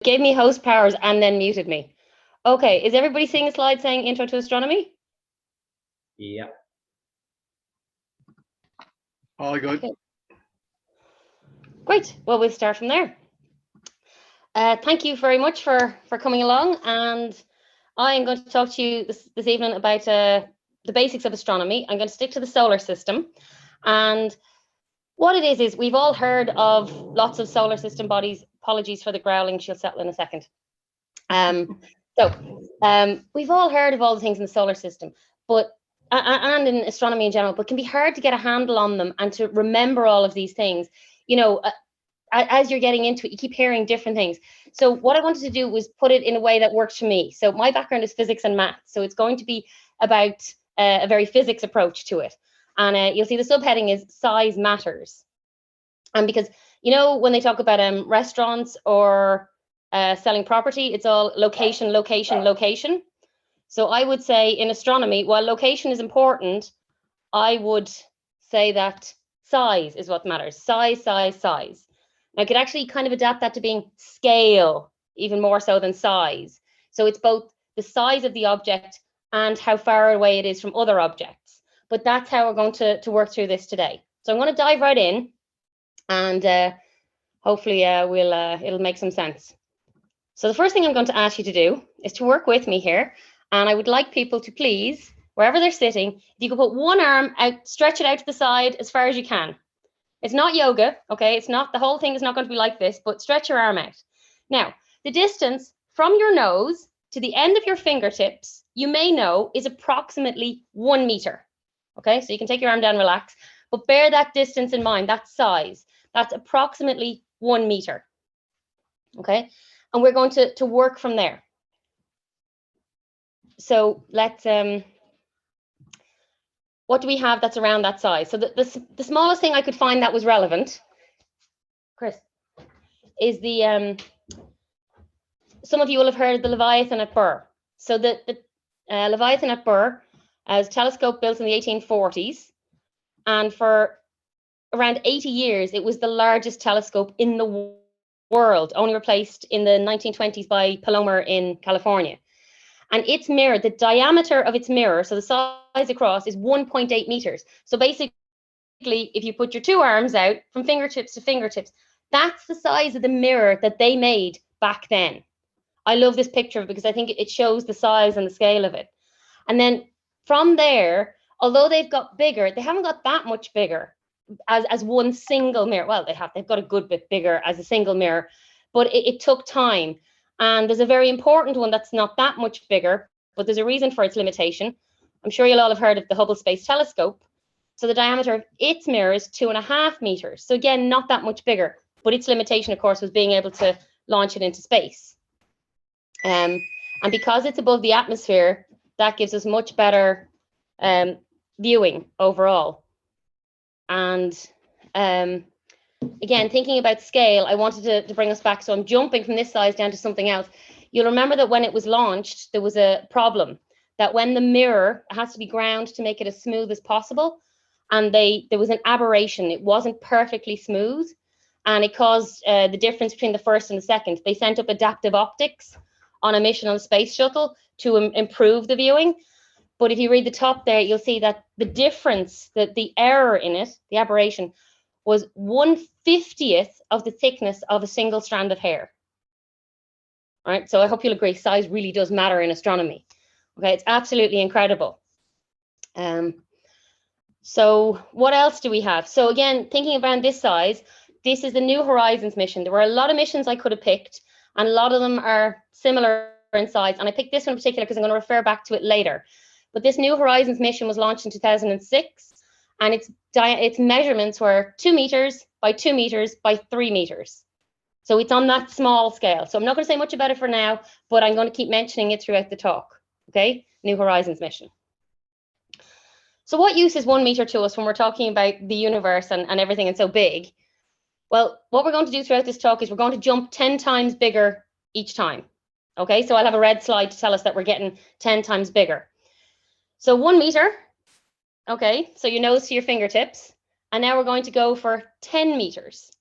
gave me host powers and then muted me. Okay, is everybody seeing a slide saying intro to astronomy? Yeah. All good. Okay. Great. Well, we'll start from there. Thank you very much for coming along, and I'm going to talk to you this evening about the basics of astronomy. I'm going to stick to the solar system, and what it is we've all heard of lots of solar system bodies. Apologies for the growling; she'll settle in a second. We've all heard of all the things in the solar system, but and in astronomy in general, but it can be hard to get a handle on them and to remember all of these things. You know, as you're getting into it, you keep hearing different things. So what I wanted to do was put it in a way that worked for me. So my background is physics and math, so it's going to be about a very physics approach to it. And you'll see the subheading is size matters. And because, you know, when they talk about restaurants or selling property, it's all location, location, location. So I would say in astronomy, while location is important, I would say that size is what matters. Size, size, size. I could actually kind of adapt that to being scale, even more so than size. So it's both the size of the object and how far away it is from other objects. But that's how we're going to work through this today. So I'm going to dive right in, and hopefully it'll make some sense. So the first thing I'm going to ask you to do is to work with me here. And I would like people to please, wherever they're sitting, if you could put one arm out, stretch it out to the side as far as you can. It's not yoga, okay? It's not, the whole thing is not going to be like this, but stretch your arm out. Now, the distance from your nose to the end of your fingertips, you may know, is approximately 1 meter. Okay, so you can take your arm down, relax, but bear that distance in mind, that size. That's approximately 1 meter. Okay, and we're going to work from there. So let's what do we have that's around that size? So the smallest thing I could find that was relevant, Chris, is the some of you will have heard of the Leviathan at Burr. So the Leviathan at Burr is a telescope built in the 1840s, and for around 80 years it was the largest telescope in the world, only replaced in the 1920s by Palomar in California. And its mirror, the diameter of its mirror, so the size across, is 1.8 meters. So basically, if you put your two arms out from fingertips to fingertips, that's the size of the mirror that they made back then. I love this picture because I think it shows the size and the scale of it. And then from there, although they've got bigger, they haven't got that much bigger as one single mirror. Well, they've got a good bit bigger as a single mirror, but it took time. And there's a very important one that's not that much bigger, but there's a reason for its limitation. I'm sure you'll all have heard of the Hubble Space Telescope. So the diameter of its mirror is 2.5 meters. So again, not that much bigger, but its limitation, of course, was being able to launch it into space. And because it's above the atmosphere, that gives us much better viewing overall. And again, thinking about scale, I wanted to bring us back. So I'm jumping from this size down to something else. You'll remember that when it was launched, there was a problem that when the mirror has to be ground to make it as smooth as possible, and there was an aberration. It wasn't perfectly smooth, and it caused the difference between the first and the second. They sent up adaptive optics on a mission on the space shuttle to improve the viewing. But if you read the top there, you'll see that the difference, that the error in it, the aberration, was 1/50th of the thickness of a single strand of hair. All right, so I hope you'll agree, size really does matter in astronomy. Okay, it's absolutely incredible. So what else do we have? So again, thinking around this size, this is the New Horizons mission. There were a lot of missions I could have picked, and a lot of them are similar in size. And I picked this one in particular because I'm going to refer back to it later. But this New Horizons mission was launched in 2006, and its measurements were 2 meters by 2 meters by 3 meters. So it's on that small scale. So I'm not going to say much about it for now, but I'm going to keep mentioning it throughout the talk. Okay, New Horizons mission. So what use is 1 meter to us when we're talking about the universe and everything and so big? Well, what we're going to do throughout this talk is we're going to jump 10 times bigger each time. Okay, so I'll have a red slide to tell us that we're getting 10 times bigger. So 1 meter, okay, so your nose to your fingertips. And now we're going to go for 10 meters.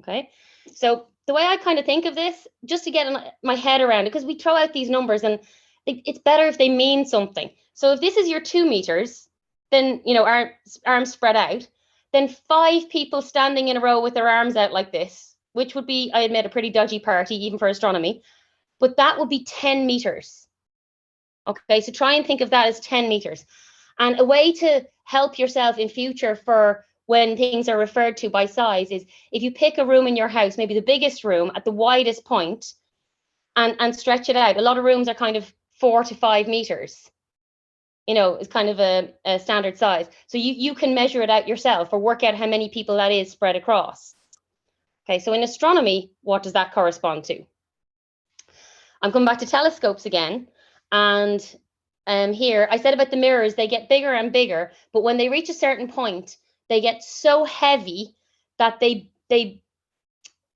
Okay, so the way I kind of think of this, just to get my head around it, because we throw out these numbers and it's better if they mean something. So if this is your 2 meters, then, you know, arms spread out, then 5 people standing in a row with their arms out like this, which would be, I admit, a pretty dodgy party, even for astronomy, but that would be 10 meters. Okay, so try and think of that as 10 meters. And a way to help yourself in future for when things are referred to by size is if you pick a room in your house, maybe the biggest room at the widest point, and stretch it out. A lot of rooms are kind of 4 to 5 meters. You know, it's kind of a standard size. So you can measure it out yourself or work out how many people that is spread across. Okay, so in astronomy, what does that correspond to? I'm coming back to telescopes again. And here, I said about the mirrors, they get bigger and bigger, but when they reach a certain point, they get so heavy that they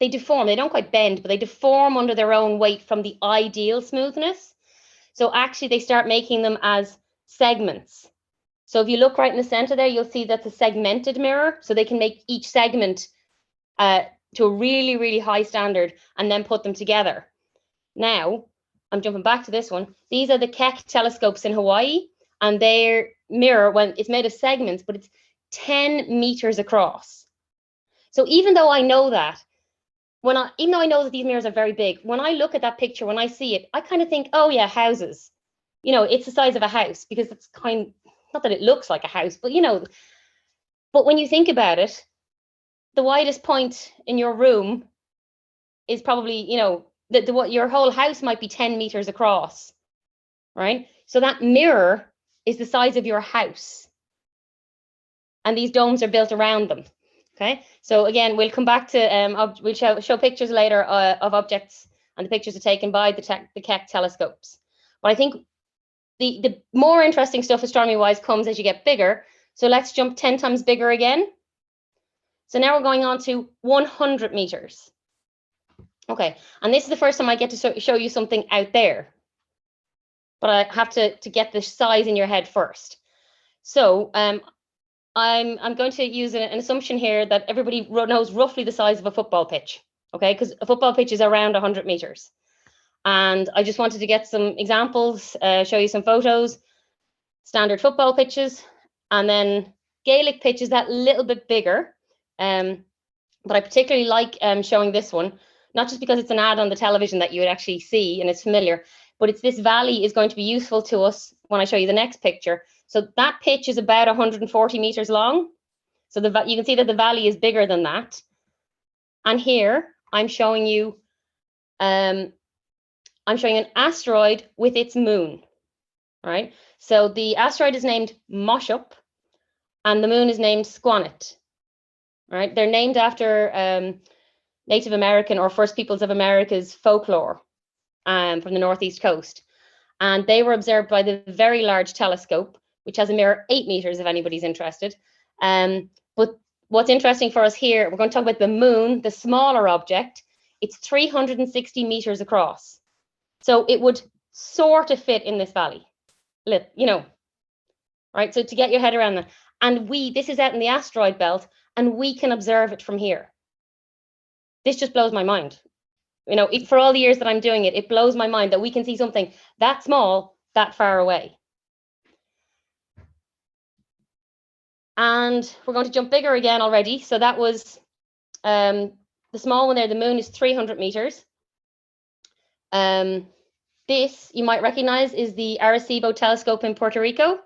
deform. They don't quite bend, but they deform under their own weight from the ideal smoothness. So actually, they start making them as segments. So if you look right in the center there, you'll see that's a segmented mirror. So they can make each segment to a really, really high standard and then put them together. Now, I'm jumping back to this one. These are the Keck telescopes in Hawaii, and their mirror, when it's made of segments, but it's 10 meters across. So even though I know that, even though I know that these mirrors are very big, when I look at that picture, when I see it, I kind of think, oh yeah, houses. You know, it's the size of a house, because it's not that it looks like a house, but you know, but when you think about it, the widest point in your room is probably, you know, what your whole house might be 10 meters across, right? So that mirror is the size of your house. And these domes are built around them. Okay, so again, we'll come back to, we'll show pictures later of objects, and the pictures are taken by the Keck telescopes. But I think the more interesting stuff astronomy-wise comes as you get bigger. So let's jump 10 times bigger again. So now we're going on to 100 meters. Okay, and this is the first time I get to show you something out there. But I have to get the size in your head first. So I'm going to use an assumption here that everybody knows roughly the size of a football pitch, okay? Because a football pitch is around 100 meters. And I just wanted to get some examples, show you some photos, standard football pitches, and then Gaelic pitches that little bit bigger. But I particularly like showing this one, not just because it's an ad on the television that you would actually see and it's familiar, but it's this valley is going to be useful to us when I show you the next picture. So that pitch is about 140 meters long. So you can see that the valley is bigger than that. And here I'm showing you an asteroid with its moon, right? So the asteroid is named Moshup and the moon is named Squannet, right? They're named after Native American or First Peoples of America's folklore from the Northeast coast. And they were observed by the Very Large Telescope, which has a mirror 8 meters if anybody's interested. But what's interesting for us here, we're going to talk about the moon, the smaller object. It's 360 meters across. So it would sort of fit in this valley, you know, right? So to get your head around that. And this is out in the asteroid belt, and we can observe it from here. This just blows my mind. You know, for all the years that I'm doing it, it blows my mind that we can see something that small, that far away. And we're going to jump bigger again already. So that was the small one there, the moon is 300 meters. This, you might recognize, is the Arecibo telescope in Puerto Rico.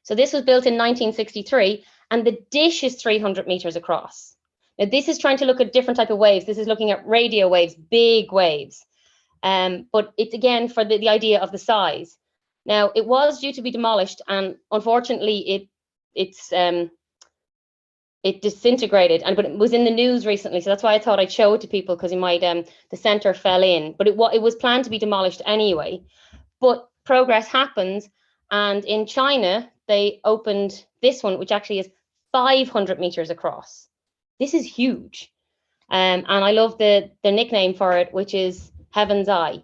So this was built in 1963, and the dish is 300 meters across. Now, this is trying to look at different type of waves. This is looking at radio waves, big waves. But it's, again, for the idea of the size. Now, it was due to be demolished, and unfortunately, it disintegrated, but it was in the news recently, so that's why I thought I'd show it to people, because it might the center fell in, but it was planned to be demolished anyway. But progress happens, and in China they opened this one, which actually is 500 meters across. This is huge, and I love the nickname for it, which is Heaven's Eye.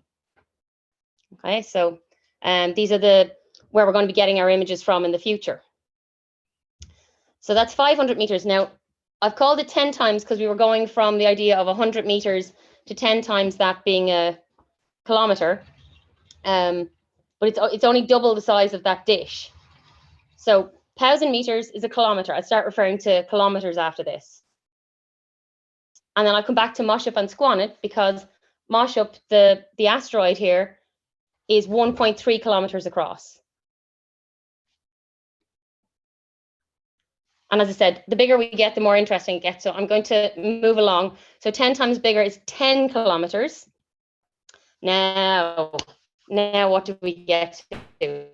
Okay, so these are where we're going to be getting our images from in the future. So that's 500 meters. Now, I've called it 10 times because we were going from the idea of 100 meters to 10 times that being a kilometer. But it's only double the size of that dish. So 1,000 meters is a kilometer. I'll start referring to kilometers after this. And then I'll come back to Moshup and Squannet, because Moshup, the asteroid here, is 1.3 kilometers across. And as I said, the bigger we get, the more interesting it gets. So I'm going to move along. So 10 times bigger is 10 kilometers. Now what do we get to?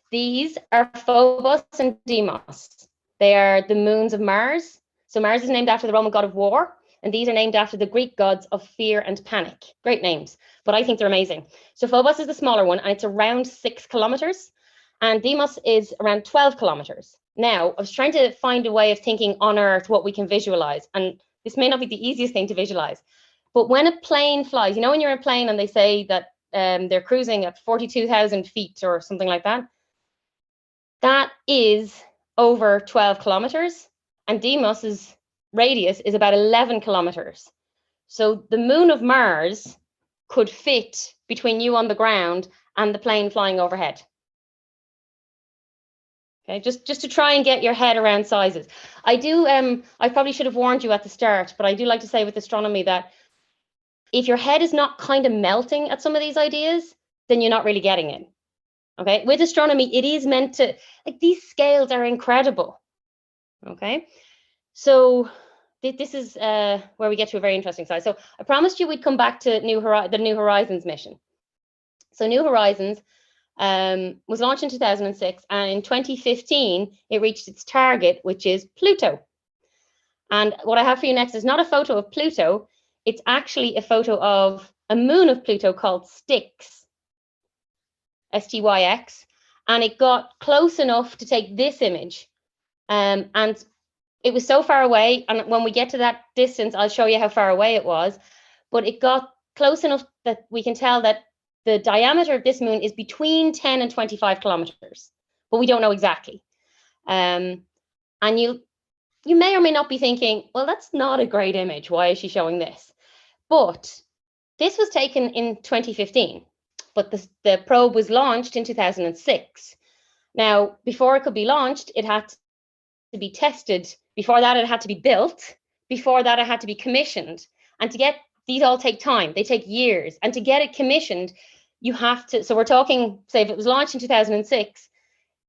These are Phobos and Deimos. They are the moons of Mars. So Mars is named after the Roman god of war, and these are named after the Greek gods of fear and panic. Great names, but I think they're amazing. So Phobos is the smaller one, and it's around 6 kilometers, and Deimos is around 12 kilometers. Now, I was trying to find a way of thinking on Earth what we can visualize, and this may not be the easiest thing to visualize, but when a plane flies, you know when you're in a plane and they say that they're cruising at 42,000 feet or something like that, that is over 12 kilometers, and Deimos's radius is about 11 kilometers. So the moon of Mars could fit between you on the ground and the plane flying overhead. Okay, just to try and get your head around sizes. I probably should have warned you at the start, but I do like to say with astronomy that if your head is not kind of melting at some of these ideas, then you're not really getting it. Okay, with astronomy, it is meant to, like, these scales are incredible. Okay, so this is where we get to a very interesting size. So I promised you we'd come back to the New Horizons mission. So New Horizons was launched in 2006, and in 2015, it reached its target, which is Pluto. And what I have for you next is not a photo of Pluto, it's actually a photo of a moon of Pluto called Styx, STYX, and it got close enough to take this image. And it was so far away, and when we get to that distance, I'll show you how far away it was, but it got close enough that we can tell that the diameter of this moon is between 10 and 25 kilometers, but we don't know exactly. And you may or may not be thinking, well, that's not a great image. Why is she showing this? But this was taken in 2015, but the probe was launched in 2006. Now, before it could be launched, it had to be tested. Before that, it had to be built. Before that, it had to be commissioned. And to get these all take time. They take years. And to get it commissioned, you have to, so we're talking, say if it was launched in 2006,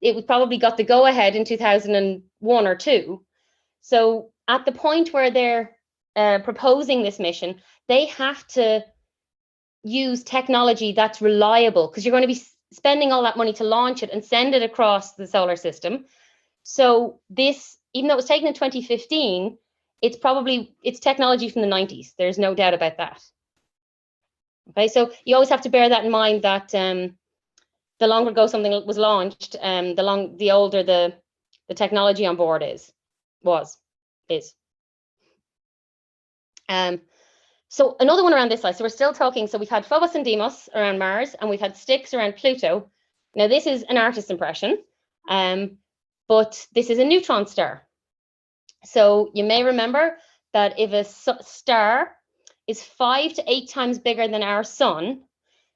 it would probably got the go-ahead in 2001 or 2. So at the point where they're proposing this mission, they have to use technology that's reliable, because you're going to be spending all that money to launch it and send it across the solar system. So this, even though it was taken in 2015, it's technology from the 90s. There's no doubt about that. Okay, so you always have to bear that in mind, that the longer ago something was launched, the older the technology on board is. So another one around this size. So we're still talking. So we've had Phobos and Deimos around Mars, and we've had Styx around Pluto. Now this is an artist's impression, but this is a neutron star. So you may remember that if a star is 5 to 8 times bigger than our sun,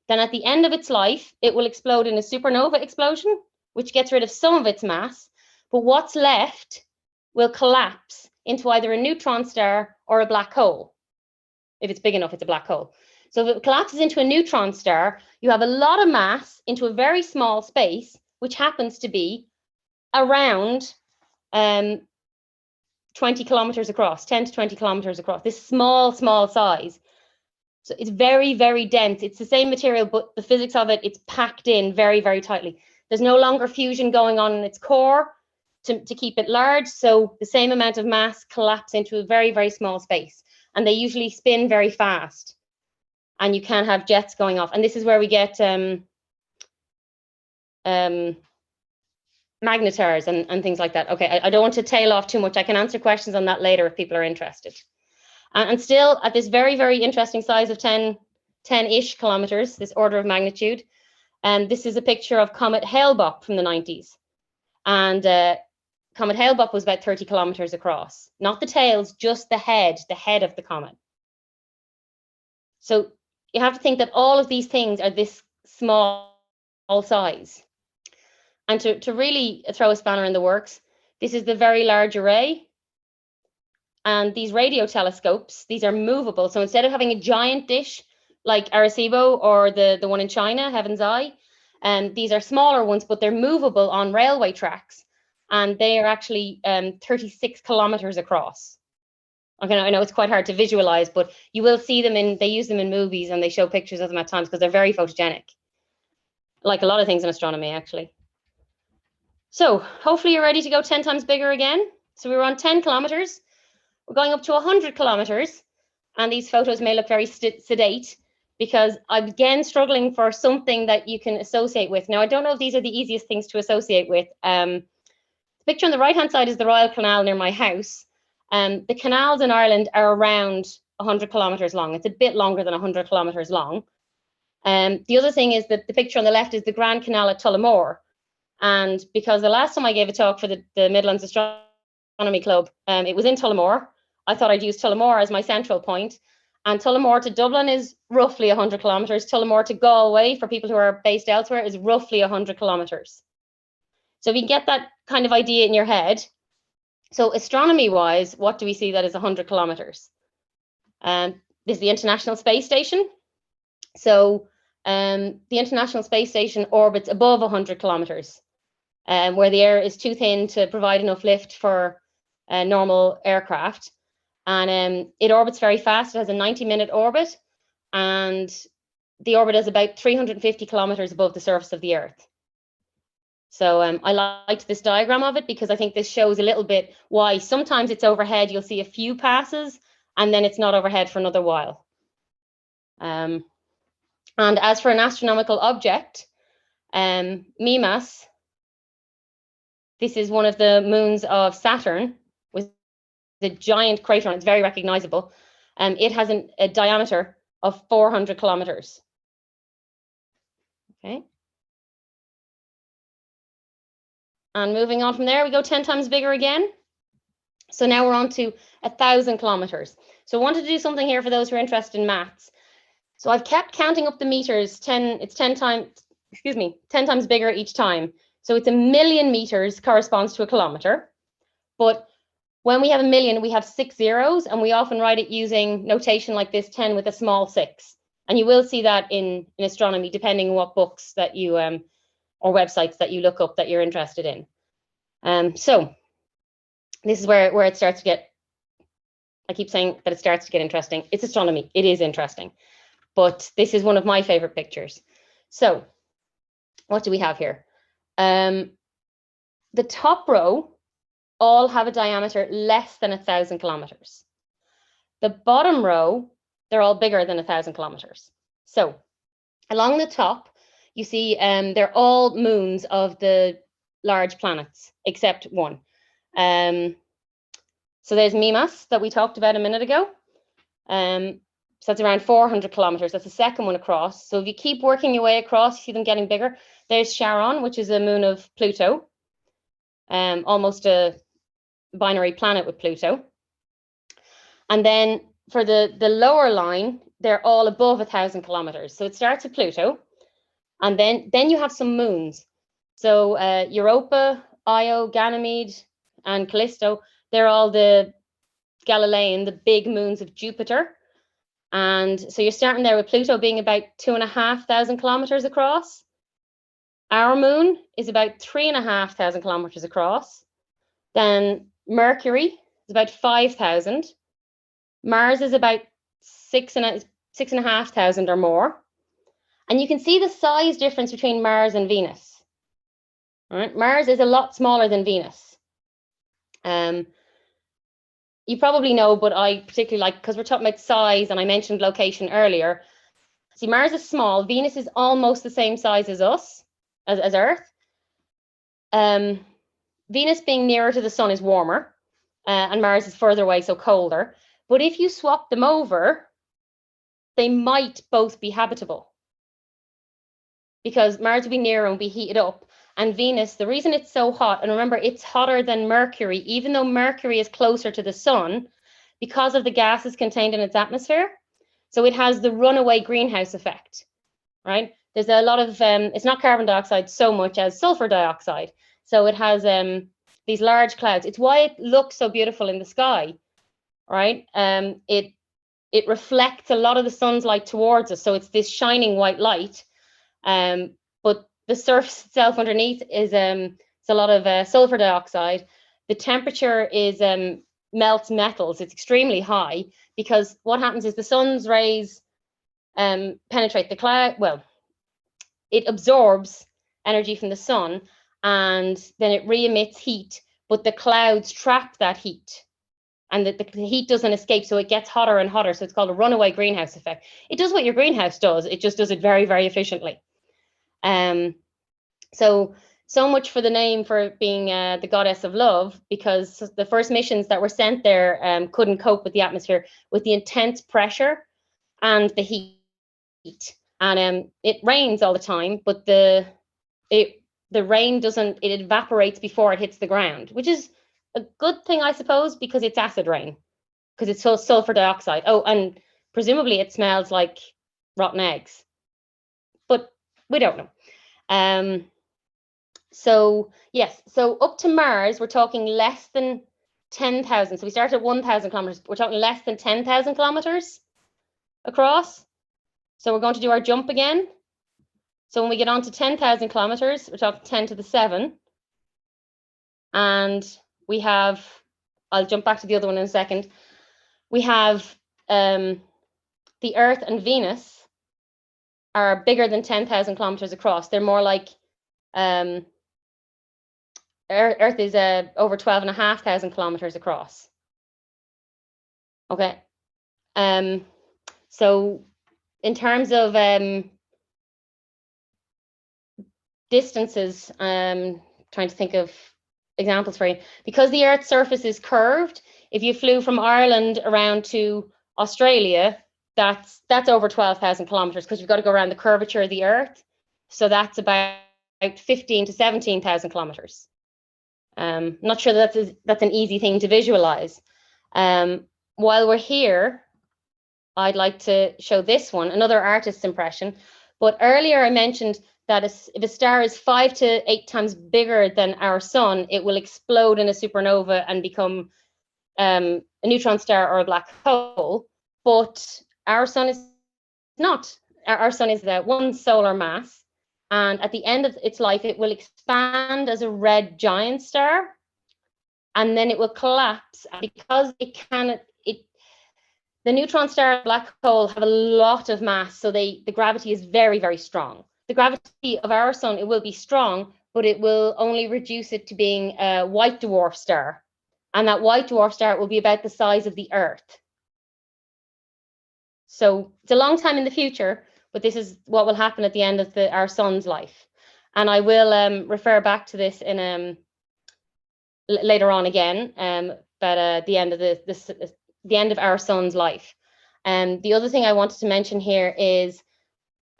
then at the end of its life, it will explode in a supernova explosion, which gets rid of some of its mass, but what's left will collapse into either a neutron star or a black hole. If it's big enough, it's a black hole. So if it collapses into a neutron star, you have a lot of mass into a very small space, which happens to be around 20 kilometers across, 10 to 20 kilometers across, this small size. So it's very, very dense. It's the same material, but the physics of it, it's packed in very, very tightly. There's no longer fusion going on in its core to keep it large. So the same amount of mass collapse into a very, very small space. And they usually spin very fast. And you can have jets going off. And this is where we get magnetars and things like that. Okay, I don't want to tail off too much. I can answer questions on that later if people are interested. And still at this very, very interesting size of 10-ish kilometers, this order of magnitude. And this is a picture of Comet Hale-Bopp from the 90s. And Comet Hale-Bopp was about 30 kilometers across. Not the tails, just the head of the comet. So you have to think that all of these things are this small size. And to really throw a spanner in the works, this is the Very Large Array. And these radio telescopes, these are movable. So instead of having a giant dish like Arecibo or the one in China, Heaven's Eye, these are smaller ones, but they're movable on railway tracks. And they are actually 36 kilometers across. Okay, I know it's quite hard to visualize, but you will see them they use them in movies and they show pictures of them at times because they're very photogenic. Like a lot of things in astronomy, actually. So hopefully you're ready to go 10 times bigger again. So we were on 10 kilometers. We're going up to 100 kilometers. And these photos may look very sedate because I'm again struggling for something that you can associate with. Now, I don't know if these are the easiest things to associate with. The picture on the right-hand side is the Royal Canal near my house. The canals in Ireland are around 100 kilometers long. It's a bit longer than 100 kilometers long. The other thing is that the picture on the left is the Grand Canal at Tullamore. And because the last time I gave a talk for the Midlands Astronomy Club, it was in Tullamore. I thought I'd use Tullamore as my central point. And Tullamore to Dublin is roughly 100 kilometers. Tullamore to Galway, for people who are based elsewhere, is roughly 100 kilometers. So if you get that kind of idea in your head. So astronomy-wise, what do we see that is 100 kilometers? This is the International Space Station. So the International Space Station orbits above 100 kilometers, where the air is too thin to provide enough lift for normal aircraft. And it orbits very fast. It has a 90-minute orbit, and the orbit is about 350 kilometers above the surface of the Earth. So I liked this diagram of it because I think this shows a little bit why sometimes it's overhead. You'll see a few passes, and then it's not overhead for another while. And as for an astronomical object, Mimas, this is one of the moons of Saturn with the giant crater on it. It's very recognizable. It has a diameter of 400 kilometers. Okay. And moving on from there, we go 10 times bigger again. So now we're on to 1,000 kilometers. So I wanted to do something here for those who are interested in maths. So I've kept counting up the meters. It's 10 times bigger each time. So it's 1,000,000 meters corresponds to a kilometer. But when we have 1,000,000, we have 6 zeros, and we often write it using notation like this, 10 with a small 6. And you will see that in astronomy, depending on what books that you or websites that you look up that you're interested in. So this is where it starts to get, I keep saying that it starts to get interesting. It's astronomy. It is interesting. But this is one of my favorite pictures. So what do we have here? The top row all have a diameter less than 1,000 kilometers. The bottom row, they're all bigger than 1,000 kilometers. So along the top, you see they're all moons of the large planets, except one. So there's Mimas that we talked about a minute ago. So that's around 400 kilometers. That's the second one across. So if you keep working your way across, you see them getting bigger. There's Charon, which is a moon of Pluto, almost a binary planet with Pluto. And then for the lower line, they're all above 1,000 kilometers. So it starts at Pluto, and then you have some moons. So Europa, Io, Ganymede, and Callisto, they're all the Galilean, the big moons of Jupiter. And so you're starting there with Pluto being about 2,500 kilometers across. Our moon is about 3,500 kilometers across. Then Mercury is about 5,000. Mars is about 6,500 or more. And you can see the size difference between Mars and Venus. All right? Mars is a lot smaller than Venus. You probably know, but I particularly like, because we're talking about size and I mentioned location earlier. See, Mars is small. Venus is almost the same size as us, as Earth. Venus being nearer to the sun is warmer, and Mars is further away, so colder. But if you swap them over, they might both be habitable, because Mars will be nearer and be heated up. And Venus, the reason it's so hot, and remember, it's hotter than Mercury, even though Mercury is closer to the sun, because of the gases contained in its atmosphere. So it has the runaway greenhouse effect, right? There's a lot of, it's not carbon dioxide so much as sulfur dioxide. So it has these large clouds. It's why it looks so beautiful in the sky, right? It reflects a lot of the sun's light towards us. So it's this shining white light. But the surface itself underneath is it's a lot of sulfur dioxide. The temperature is melts metals. It's extremely high because what happens is the sun's rays penetrate the cloud. Well, it absorbs energy from the sun and then it re-emits heat, but the clouds trap that heat and the heat doesn't escape, so it gets hotter and hotter. So it's called a runaway greenhouse effect. It does what your greenhouse does, it just does it very, very efficiently. So much for the name for being the goddess of love, because the first missions that were sent there couldn't cope with the atmosphere, with the intense pressure and the heat. And it rains all the time, but the rain doesn't, it evaporates before it hits the ground, which is a good thing, I suppose, because it's acid rain, because it's so sulfur dioxide. Oh, and presumably it smells like rotten eggs, but we don't know. So yes, so up to Mars, we're talking less than 10,000. So we started at 1,000 kilometers. We're talking less than 10,000 kilometers across. So we're going to do our jump again. So when we get on to 10,000 kilometers, we're talking 10 to the 7. And we have, I'll jump back to the other one in a second. We have the Earth and Venus are bigger than 10,000 kilometers across. They're more like, Earth is over 12,500 kilometers across. Okay. So in terms of distances, trying to think of examples for you. Because the Earth's surface is curved, if you flew from Ireland around to Australia, that's over 12,000 kilometers, because you've got to go around the curvature of the Earth. So that's about 15 to 17,000 kilometers. Not sure that's an easy thing to visualize. While we're here, I'd like to show this one, another artist's impression. But earlier I mentioned that if a star is 5 to 8 times bigger than our sun, it will explode in a supernova and become a neutron star or a black hole. But our sun is not. Our sun is the one solar mass. And at the end of its life, it will expand as a red giant star, and then it will collapse. Because the neutron star and black hole have a lot of mass, so the gravity is very, very strong. The gravity of our sun, it will be strong, but it will only reduce it to being a white dwarf star. And that white dwarf star will be about the size of the Earth. So it's a long time in the future, but this is what will happen at the end of our sun's life. And I will refer back to this in later on again, but the end of the end of our sun's life. And the other thing I wanted to mention here is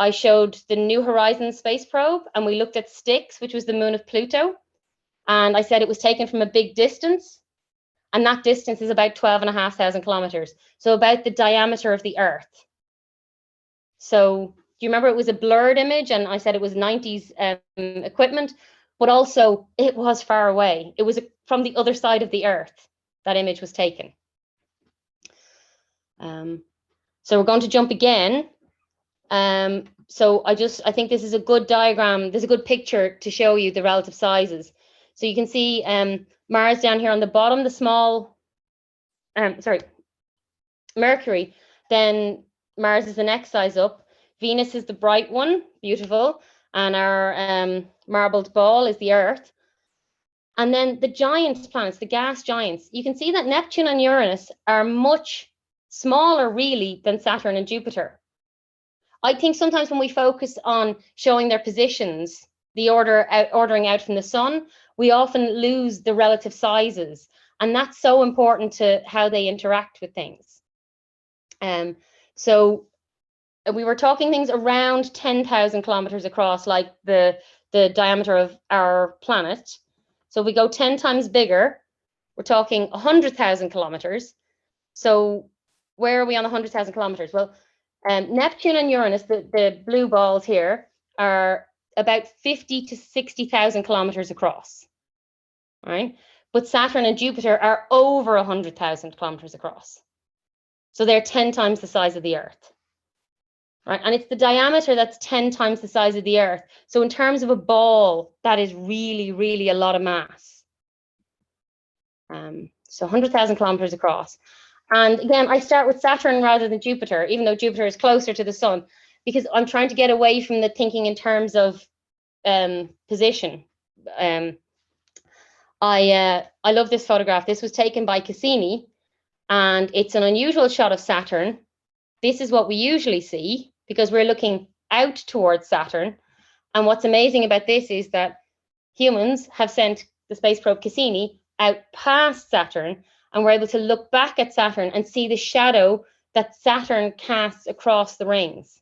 I showed the New Horizons space probe, and we looked at Styx, which was the moon of Pluto. And I said it was taken from a big distance, and that distance is about 12,500 kilometers. So about the diameter of the Earth. So do you remember it was a blurred image, and I said it was 90s equipment, but also it was far away. It was from the other side of the Earth that image was taken. So we're going to jump again. So I think this is a good diagram. There's a good picture to show you the relative sizes. So you can see Mars down here on the bottom, the small, Mercury, then Mars is the next size up. Venus is the bright one, beautiful, and our marbled ball is the Earth. And then the giant planets, the gas giants, you can see that Neptune and Uranus are much smaller really than Saturn and Jupiter. I think sometimes when we focus on showing their positions, the ordering out from the sun, we often lose the relative sizes, and that's so important to how they interact with things. So we were talking things around 10,000 kilometers across, like the diameter of our planet. So we go 10 times bigger, we're talking 100,000 kilometers. So where are we on 100,000 kilometers? Well, Neptune and Uranus, the blue balls here, are about 50 to 60,000 kilometers across, right? But Saturn and Jupiter are over 100,000 kilometers across. So they're 10 times the size of the Earth, right? And it's the diameter that's 10 times the size of the Earth. So in terms of a ball, that is really, really a lot of mass. So 100,000 kilometers across. And again, I start with Saturn rather than Jupiter, even though Jupiter is closer to the sun, because I'm trying to get away from the thinking in terms of position. I love this photograph. This was taken by Cassini, and it's an unusual shot of Saturn. This is what we usually see because we're looking out towards Saturn. And what's amazing about this is that humans have sent the space probe Cassini out past Saturn, and we're able to look back at Saturn and see the shadow that Saturn casts across the rings.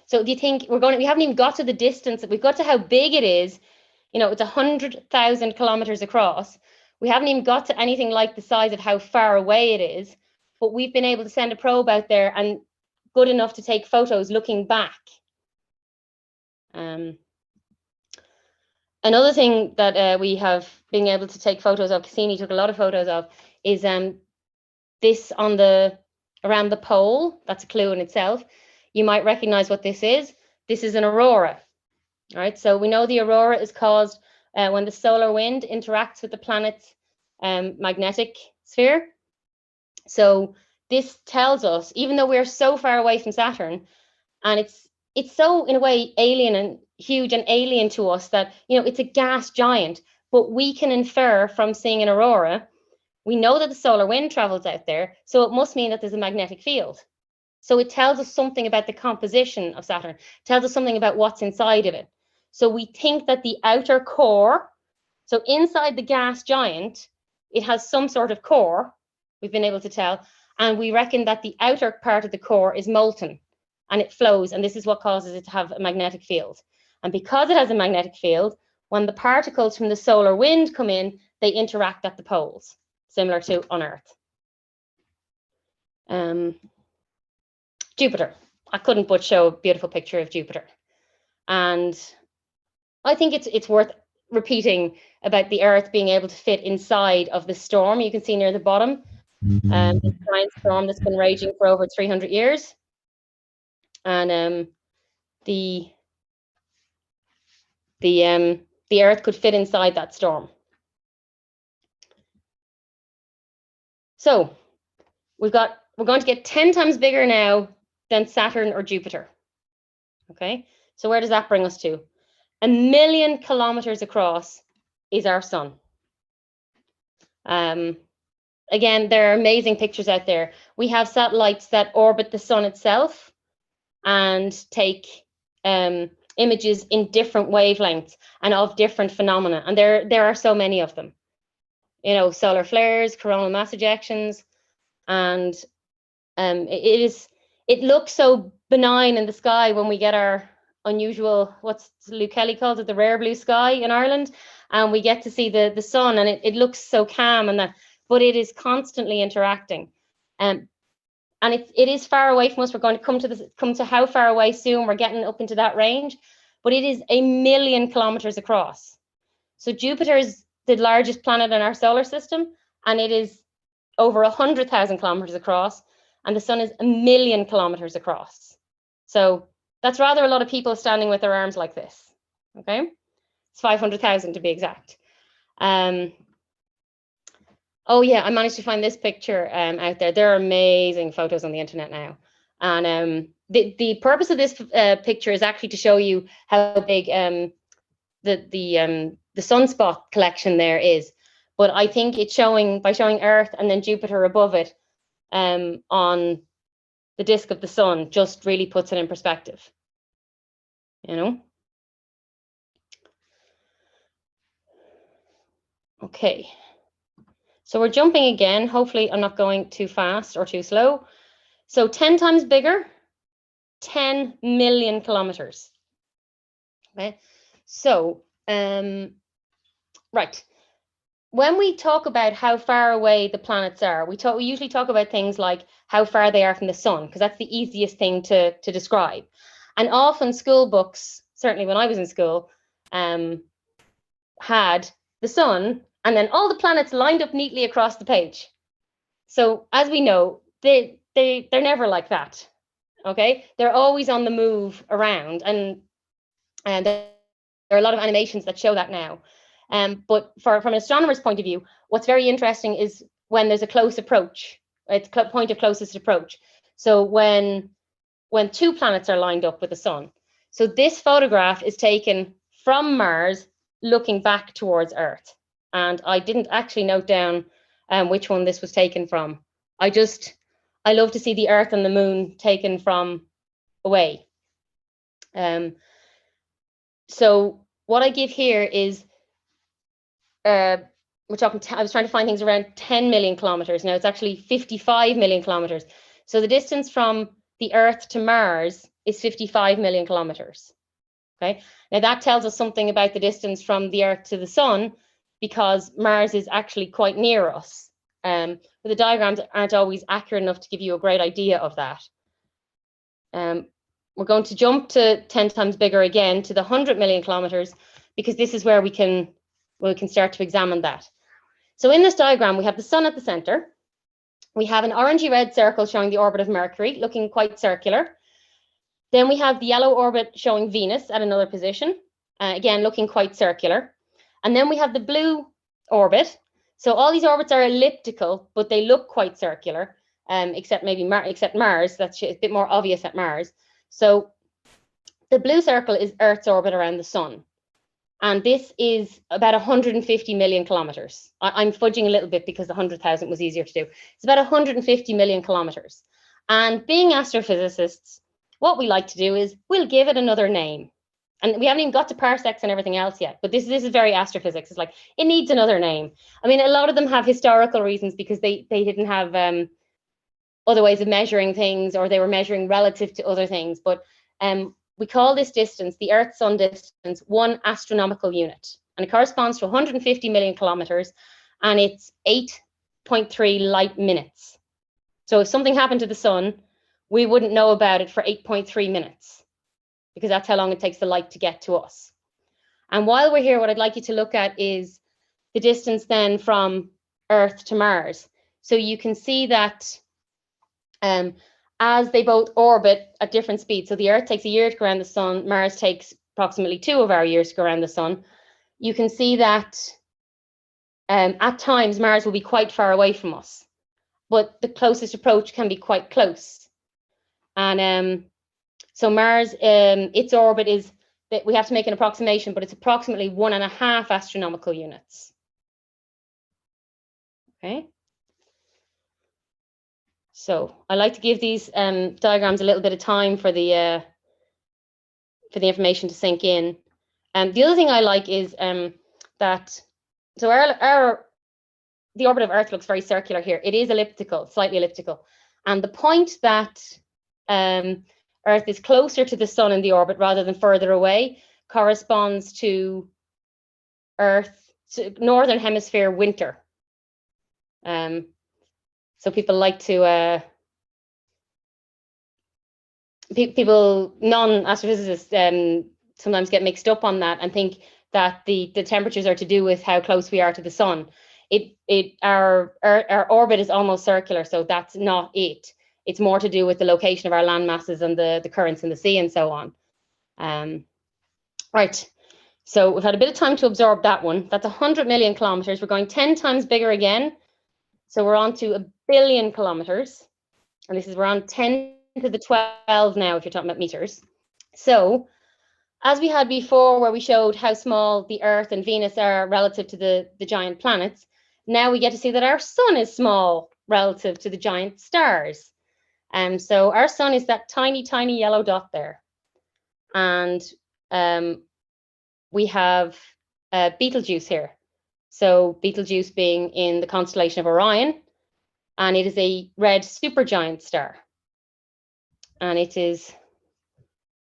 So do you think we haven't even got to the distance, we've got to how big it is. You know, it's 100,000 kilometers across. We haven't even got to anything like the size of how far away it is, but we've been able to send a probe out there and good enough to take photos looking back. Another thing that we have been able to take photos of, Cassini took a lot of photos of, is this on around the pole. That's a clue in itself. You might recognize what this is. This is an aurora. All right, so we know the aurora is caused when the solar wind interacts with the planet's magnetic sphere. So this tells us, even though we're so far away from Saturn, and it's so in a way alien and huge and alien to us that, you know, it's a gas giant, but we can infer from seeing an aurora, we know that the solar wind travels out there, so it must mean that there's a magnetic field. So it tells us something about the composition of Saturn, tells us something about what's inside of it. So we think that the outer core, so inside the gas giant, it has some sort of core, we've been able to tell, and we reckon that the outer part of the core is molten and it flows, and this is what causes it to have a magnetic field. And because it has a magnetic field, when the particles from the solar wind come in, they interact at the poles, similar to on Earth. Jupiter. I couldn't but show a beautiful picture of Jupiter. And I think it's worth repeating about the Earth being able to fit inside of the storm. You can see near the bottom, this giant storm that's been raging for over 300 years. And the Earth could fit inside that storm. So we're going to get 10 times bigger now than Saturn or Jupiter. Okay, so where does that bring us to? 1 million kilometers across is our sun. Again, there are amazing pictures out there. We have satellites that orbit the sun itself and take images in different wavelengths and of different phenomena. And there are so many of them. You know, solar flares, coronal mass ejections, and it looks so benign in the sky when we get our unusual, what's Luke Kelly calls it, the rare blue sky in Ireland, and we get to see the sun, and it looks so calm and that, but it is constantly interacting, and it is far away from us. We're going to come to how far away soon. We're getting up into that range, but it is 1 million kilometers across. So Jupiter is the largest planet in our solar system, and it is over 100,000 kilometers across, and the sun is 1 million kilometers across. So that's rather a lot of people standing with their arms like this. Okay, it's 500,000 to be exact. Oh yeah, I managed to find this picture out there. There are amazing photos on the internet now, and the purpose of this picture is actually to show you how big the sunspot collection there is. But I think it's by showing Earth and then Jupiter above it on the disk of the sun, just really puts it in perspective, you know. Okay, so we're jumping again. Hopefully I'm not going too fast or too slow. So 10 times bigger, 10 million kilometers. Okay, so right, when we talk about how far away the planets are, we usually talk about things like how far they are from the sun, because that's the easiest thing to describe. And often school books, certainly when I was in school, had the sun and then all the planets lined up neatly across the page. So as we know, they're never like that. Okay, they're always on the move around, and there are a lot of animations that show that now. But from an astronomer's point of view, what's very interesting is when there's a close approach. It's point of closest approach. So when two planets are lined up with the sun. So this photograph is taken from Mars, looking back towards Earth. And I didn't actually note down which one this was taken from. I love to see the Earth and the Moon taken from away. So what I give here is, I was trying to find things around 10 million kilometers. Now it's actually 55 million kilometers. So the distance from the Earth to Mars is 55 million kilometers. Okay. Now that tells us something about the distance from the Earth to the Sun, because Mars is actually quite near us. But the diagrams aren't always accurate enough to give you a great idea of that. We're going to jump to 10 times bigger again, to the 100 million kilometers, because this is where we can start to examine that. So in this diagram, we have the sun at the center. We have an orangey red circle showing the orbit of Mercury, looking quite circular. Then we have the yellow orbit showing Venus at another position, again, looking quite circular. And then we have the blue orbit. So all these orbits are elliptical, but they look quite circular, except Mars. That's a bit more obvious at Mars. So the blue circle is Earth's orbit around the sun. And this is about 150 million kilometers. I'm fudging a little bit because the 100,000 was easier to do. It's about 150 million kilometers. And being astrophysicists, what we like to do is we'll give it another name. And we haven't even got to parsecs and everything else yet, but this is very astrophysics. It's like, it needs another name. I mean, a lot of them have historical reasons, because they didn't have other ways of measuring things, or they were measuring relative to other things. But we call this distance, the Earth-Sun distance, 1 astronomical unit. And it corresponds to 150 million kilometers, and it's 8.3 light minutes. So if something happened to the sun, we wouldn't know about it for 8.3 minutes, because that's how long it takes the light to get to us. And while we're here, what I'd like you to look at is the distance then from Earth to Mars. So you can see that as they both orbit at different speeds, so the Earth takes a year to go around the sun, Mars takes approximately 2 of our years to go around the sun, you can see that at times Mars will be quite far away from us, but the closest approach can be quite close. And so Mars, its orbit is, that we have to make an approximation, but it's approximately 1.5 astronomical units. Okay. So I like to give these diagrams a little bit of time for the information to sink in. And the other thing I like is that, so the orbit of Earth looks very circular here. It is elliptical, slightly elliptical. And the point that Earth is closer to the sun in the orbit rather than further away corresponds to northern hemisphere winter. So people like to, people, non-astrophysicists sometimes get mixed up on that and think that the temperatures are to do with how close we are to the sun. Our orbit is almost circular, so that's not it. It's more to do with the location of our land masses and the currents in the sea and so on. Right, so we've had a bit of time to absorb that one. That's 100 million kilometers. We're going 10 times bigger again. So we're on to 1 billion kilometers. And this is, we're on 10 to the 12 now, if you're talking about meters. So as we had before, where we showed how small the Earth and Venus are relative to the giant planets, now we get to see that our sun is small relative to the giant stars. So our sun is that tiny, tiny yellow dot there. And we have Betelgeuse here. So Betelgeuse being in the constellation of Orion, and it is a red supergiant star. And it is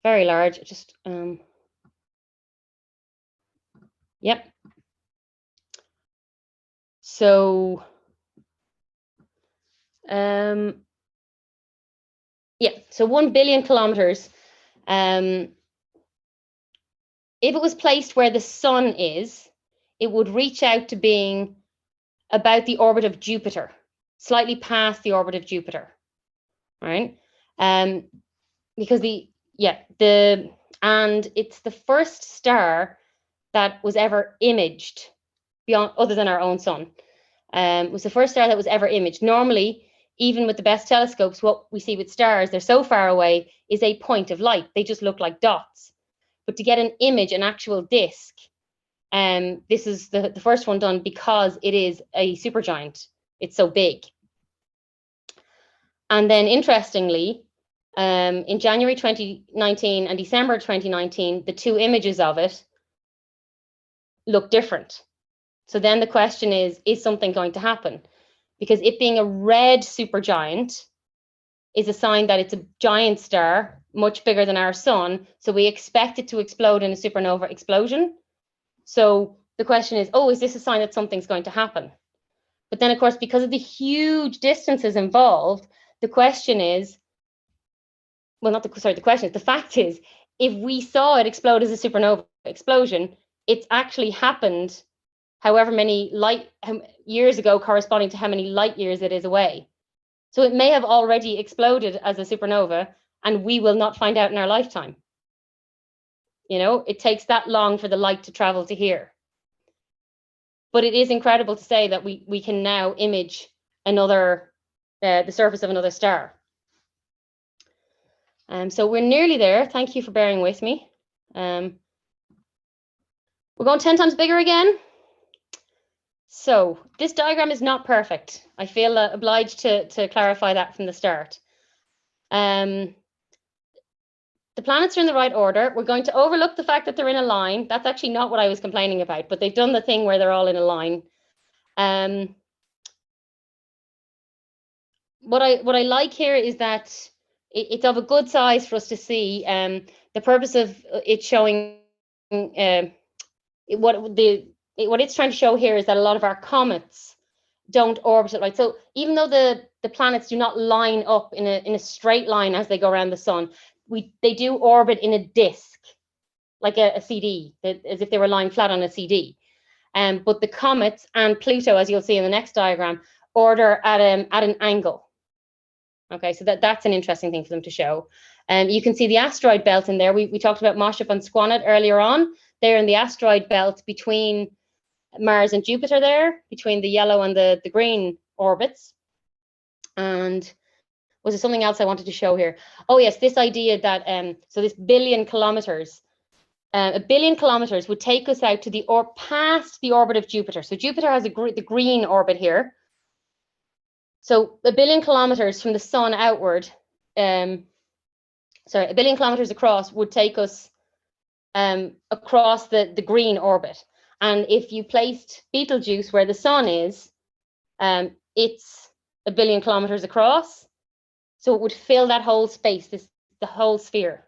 very large. Just yep. So, yeah, so 1 billion kilometers. If it was placed where the sun is, it would reach out to being about the orbit of Jupiter, slightly past the orbit of Jupiter, right? Because and it's the first star that was ever imaged beyond, other than our own sun. It was the first star that was ever imaged. Normally, even with the best telescopes, what we see with stars, they're so far away, is a point of light. They just look like dots. But to get an image, an actual disk, this is the first one done because it is a supergiant. It's so big. And then interestingly, in January 2019 and December 2019, the two images of it look different. So then the question is something going to happen? Because it being a red supergiant is a sign that it's a giant star, much bigger than our sun. So we expect it to explode in a supernova explosion. So the question is, is this a sign that something's going to happen? But then, of course, because of the huge distances involved, the question is, the fact is, if we saw it explode as a supernova explosion, it's actually happened however many years ago, corresponding to how many light years it is away. So it may have already exploded as a supernova, and we will not find out in our lifetime. You know, it takes that long for the light to travel to here. But it is incredible to say that we can now image the surface of another star. So we're nearly there. Thank you for bearing with me. We're going 10 times bigger again. So this diagram is not perfect. I feel obliged to clarify that from the start. The planets are in the right order. We're going to overlook the fact that they're in a line. That's actually not what I was complaining about, but they've done the thing where they're all in a line. What I like here is that it's of a good size for us to see. The purpose of it showing what it's trying to show here is that a lot of our comets don't orbit it right. So even though the planets do not line up in a straight line as they go around the sun, they do orbit in a disk, like a CD, as if they were lying flat on a CD. But the comets and Pluto, as you'll see in the next diagram, order at an angle. Okay, so that's an interesting thing for them to show. You can see the asteroid belt in there. We talked about Moshap and Squannet earlier on. They're in the asteroid belt between Mars and Jupiter there, between the yellow and the green orbits. And was there something else I wanted to show here? Oh yes, this idea that, so this billion kilometers, a billion kilometers would take us out to past the orbit of Jupiter. So Jupiter has the green orbit here. So a billion kilometers from the sun outward, a billion kilometers across would take us across the green orbit. And if you placed Betelgeuse where the sun is, it's a billion kilometers across. So it would fill that whole space, the whole sphere.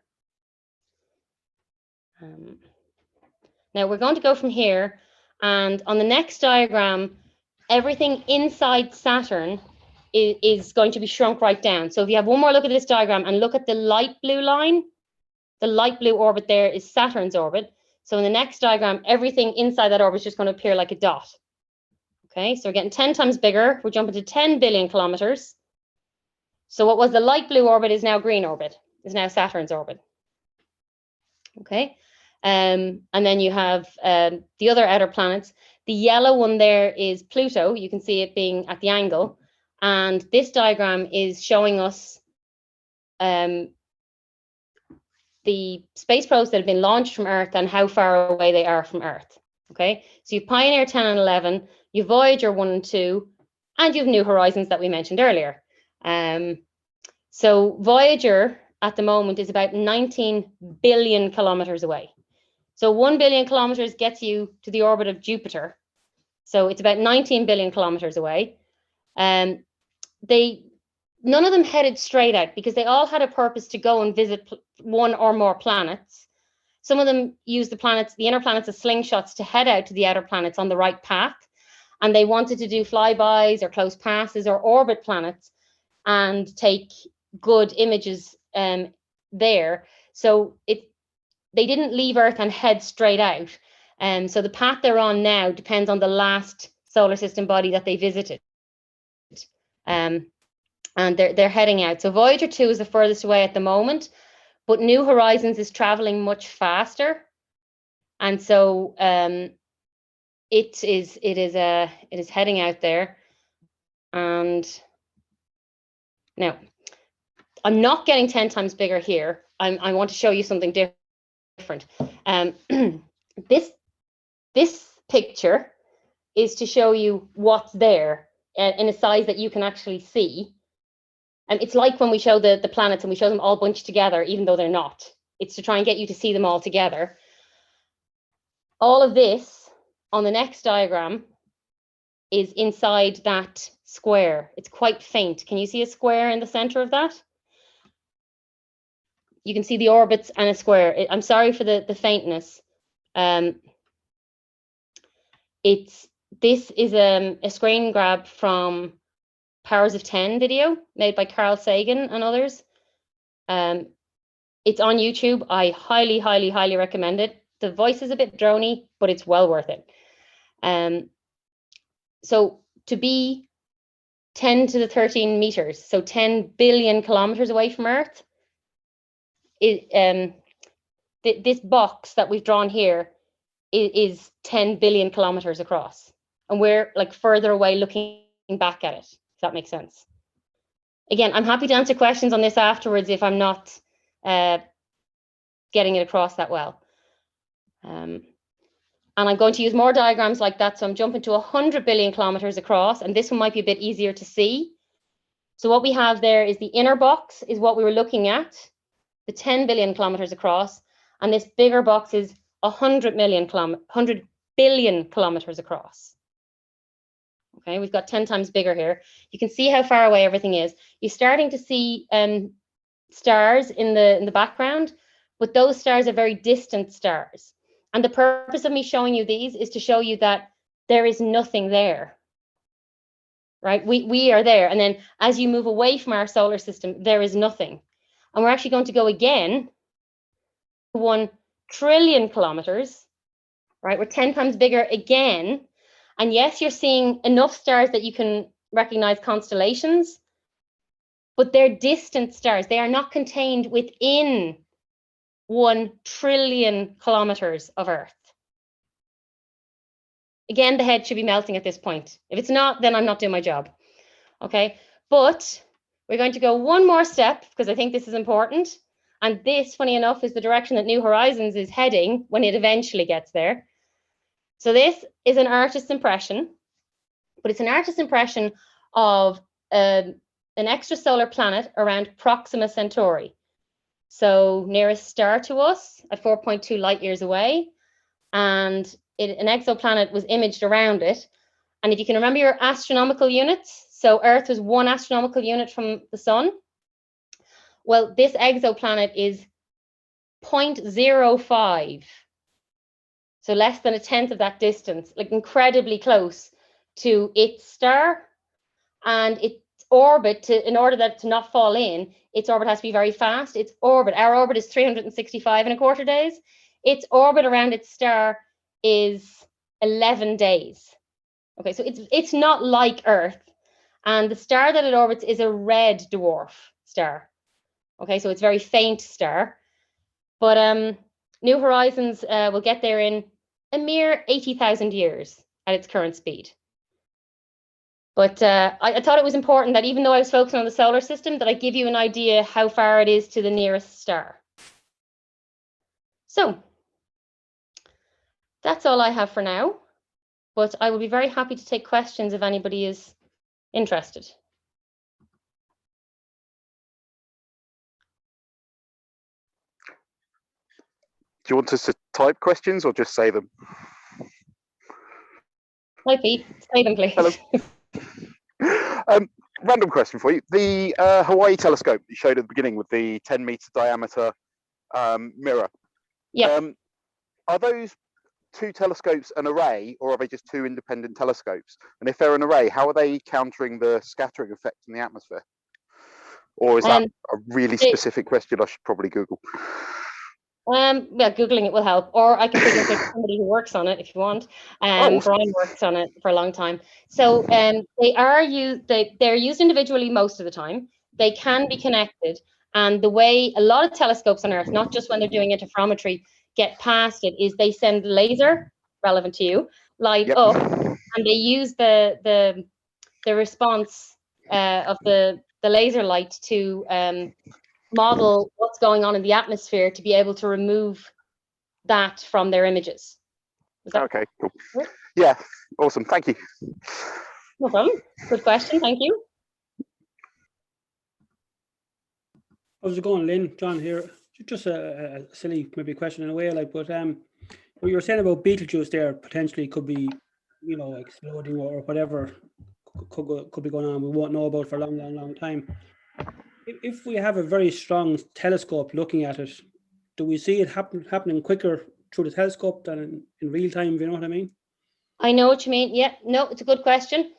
Now we're going to go from here, and on the next diagram, everything inside Saturn is going to be shrunk right down. So if you have one more look at this diagram and look at the light blue line, the light blue orbit there is Saturn's orbit. So in the next diagram, everything inside that orbit is just going to appear like a dot. Okay, so we're getting 10 times bigger. We're jumping to 10 billion kilometers. So what was the light blue orbit is now green orbit, is now Saturn's orbit. Okay, and then you have the other outer planets. The yellow one there is Pluto. You can see it being at the angle. And this diagram is showing us the space probes that have been launched from Earth and how far away they are from Earth. Okay, so you have Pioneer 10 and 11, you have Voyager 1 and 2, and you have New Horizons that we mentioned earlier. So Voyager at the moment is about 19 billion kilometers away. So 1 billion kilometers gets you to the orbit of Jupiter. So it's about 19 billion kilometers away. None of them headed straight out because they all had a purpose to go and visit one or more planets. Some of them used the inner planets as slingshots to head out to the outer planets on the right path. and they wanted to do flybys or close passes or orbit planets and take good images there. So they didn't leave Earth and head straight out. So the path they're on now depends on the last solar system body that they visited. And they're heading out. So Voyager 2 is the furthest away at the moment, but New Horizons is traveling much faster. And so it is heading out there. And now I'm not getting 10 times bigger here. I want to show you something different. This picture is to show you what's there in a size that you can actually see. And it's like when we show the planets and we show them all bunched together, even though they're not. It's to try and get you to see them all together. All of this on the next diagram is inside that square. It's quite faint. Can you see a square in the center of that? You can see the orbits and a square. I'm sorry for the faintness. This is a screen grab from Powers of 10 video made by Carl Sagan and others. It's on YouTube. I highly recommend it. The voice is a bit drony, but it's well worth it. So to be 10 to the 13 meters, so 10 billion kilometers away from Earth, this box that we've drawn here is 10 billion kilometers across. And we're like further away looking back at it, if that makes sense. Again, I'm happy to answer questions on this afterwards if I'm not getting it across that well. And I'm going to use more diagrams like that. So I'm jumping to 100 billion kilometers across, and this one might be a bit easier to see. So what we have there is the inner box is what we were looking at, the 10 billion kilometers across, and this bigger box is 100 billion kilometers across. Okay, we've got 10 times bigger here. You can see how far away everything is. You're starting to see stars in the background, but those stars are very distant stars. And the purpose of me showing you these is to show you that there is nothing there, right? We are there. And then as you move away from our solar system, there is nothing. And we're actually going to go again to 1 trillion kilometers, right? We're 10 times bigger again. And yes, you're seeing enough stars that you can recognize constellations, but they're distant stars. They are not contained within 1 trillion kilometers of Earth. Again, the head should be melting at this point. If it's not, then I'm not doing my job. Okay, but we're going to go one more step because I think this is important. And this, funny enough, is the direction that New Horizons is heading when it eventually gets there. So this is an artist's impression, but it's an artist's impression of an extrasolar planet around Proxima Centauri. So nearest star to us at 4.2 light years away, and an exoplanet was imaged around it. And if you can remember your astronomical units, so Earth was 1 astronomical unit from the sun. Well, this exoplanet is 0.05. So less than 1/10 of that distance, like incredibly close to its star. And its orbit, in order that to not fall in, its orbit has to be very fast. Its orbit, our orbit is 365.25 days. Its orbit around its star is 11 days. Okay, so it's not like Earth. And the star that it orbits is a red dwarf star. Okay, so it's a very faint star. But New Horizons will get there in a mere 80,000 years at its current speed. But I thought it was important that even though I was focusing on the solar system, that I give you an idea how far it is to the nearest star. So that's all I have for now, but I will be very happy to take questions if anybody is interested. Do you want us to type questions or just say them? Hi, Pete. Say them, please. Hello. Random question for you. The Hawaii telescope you showed at the beginning with the 10-meter diameter mirror. Yeah. Are those two telescopes an array, or are they just two independent telescopes? And if they're an array, how are they countering the scattering effect in the atmosphere? Or is that a really specific question I should probably Google? Yeah, Googling it will help. Or I can figure out somebody who works on it if you want. Awesome. Brian worked on it for a long time. So they're used individually most of the time. They can be connected. And the way a lot of telescopes on Earth, not just when they're doing interferometry, get past it is they send laser, relevant to you, light up, and they use the response of the laser light to model what's going on in the atmosphere to be able to remove that from their images. Okay, cool. Yeah, awesome. Thank you. No problem. Good question. Thank you. How's it going, Lynn? John here. Just a silly maybe question in a way, like, but what you were saying about Betelgeuse there potentially could be, you know, exploding or whatever could be going on. We won't know about for a long time. If we have a very strong telescope looking at it, do we see it happening quicker through the telescope than in real time? You know what I mean? I know what you mean. Yeah, no, it's a good question.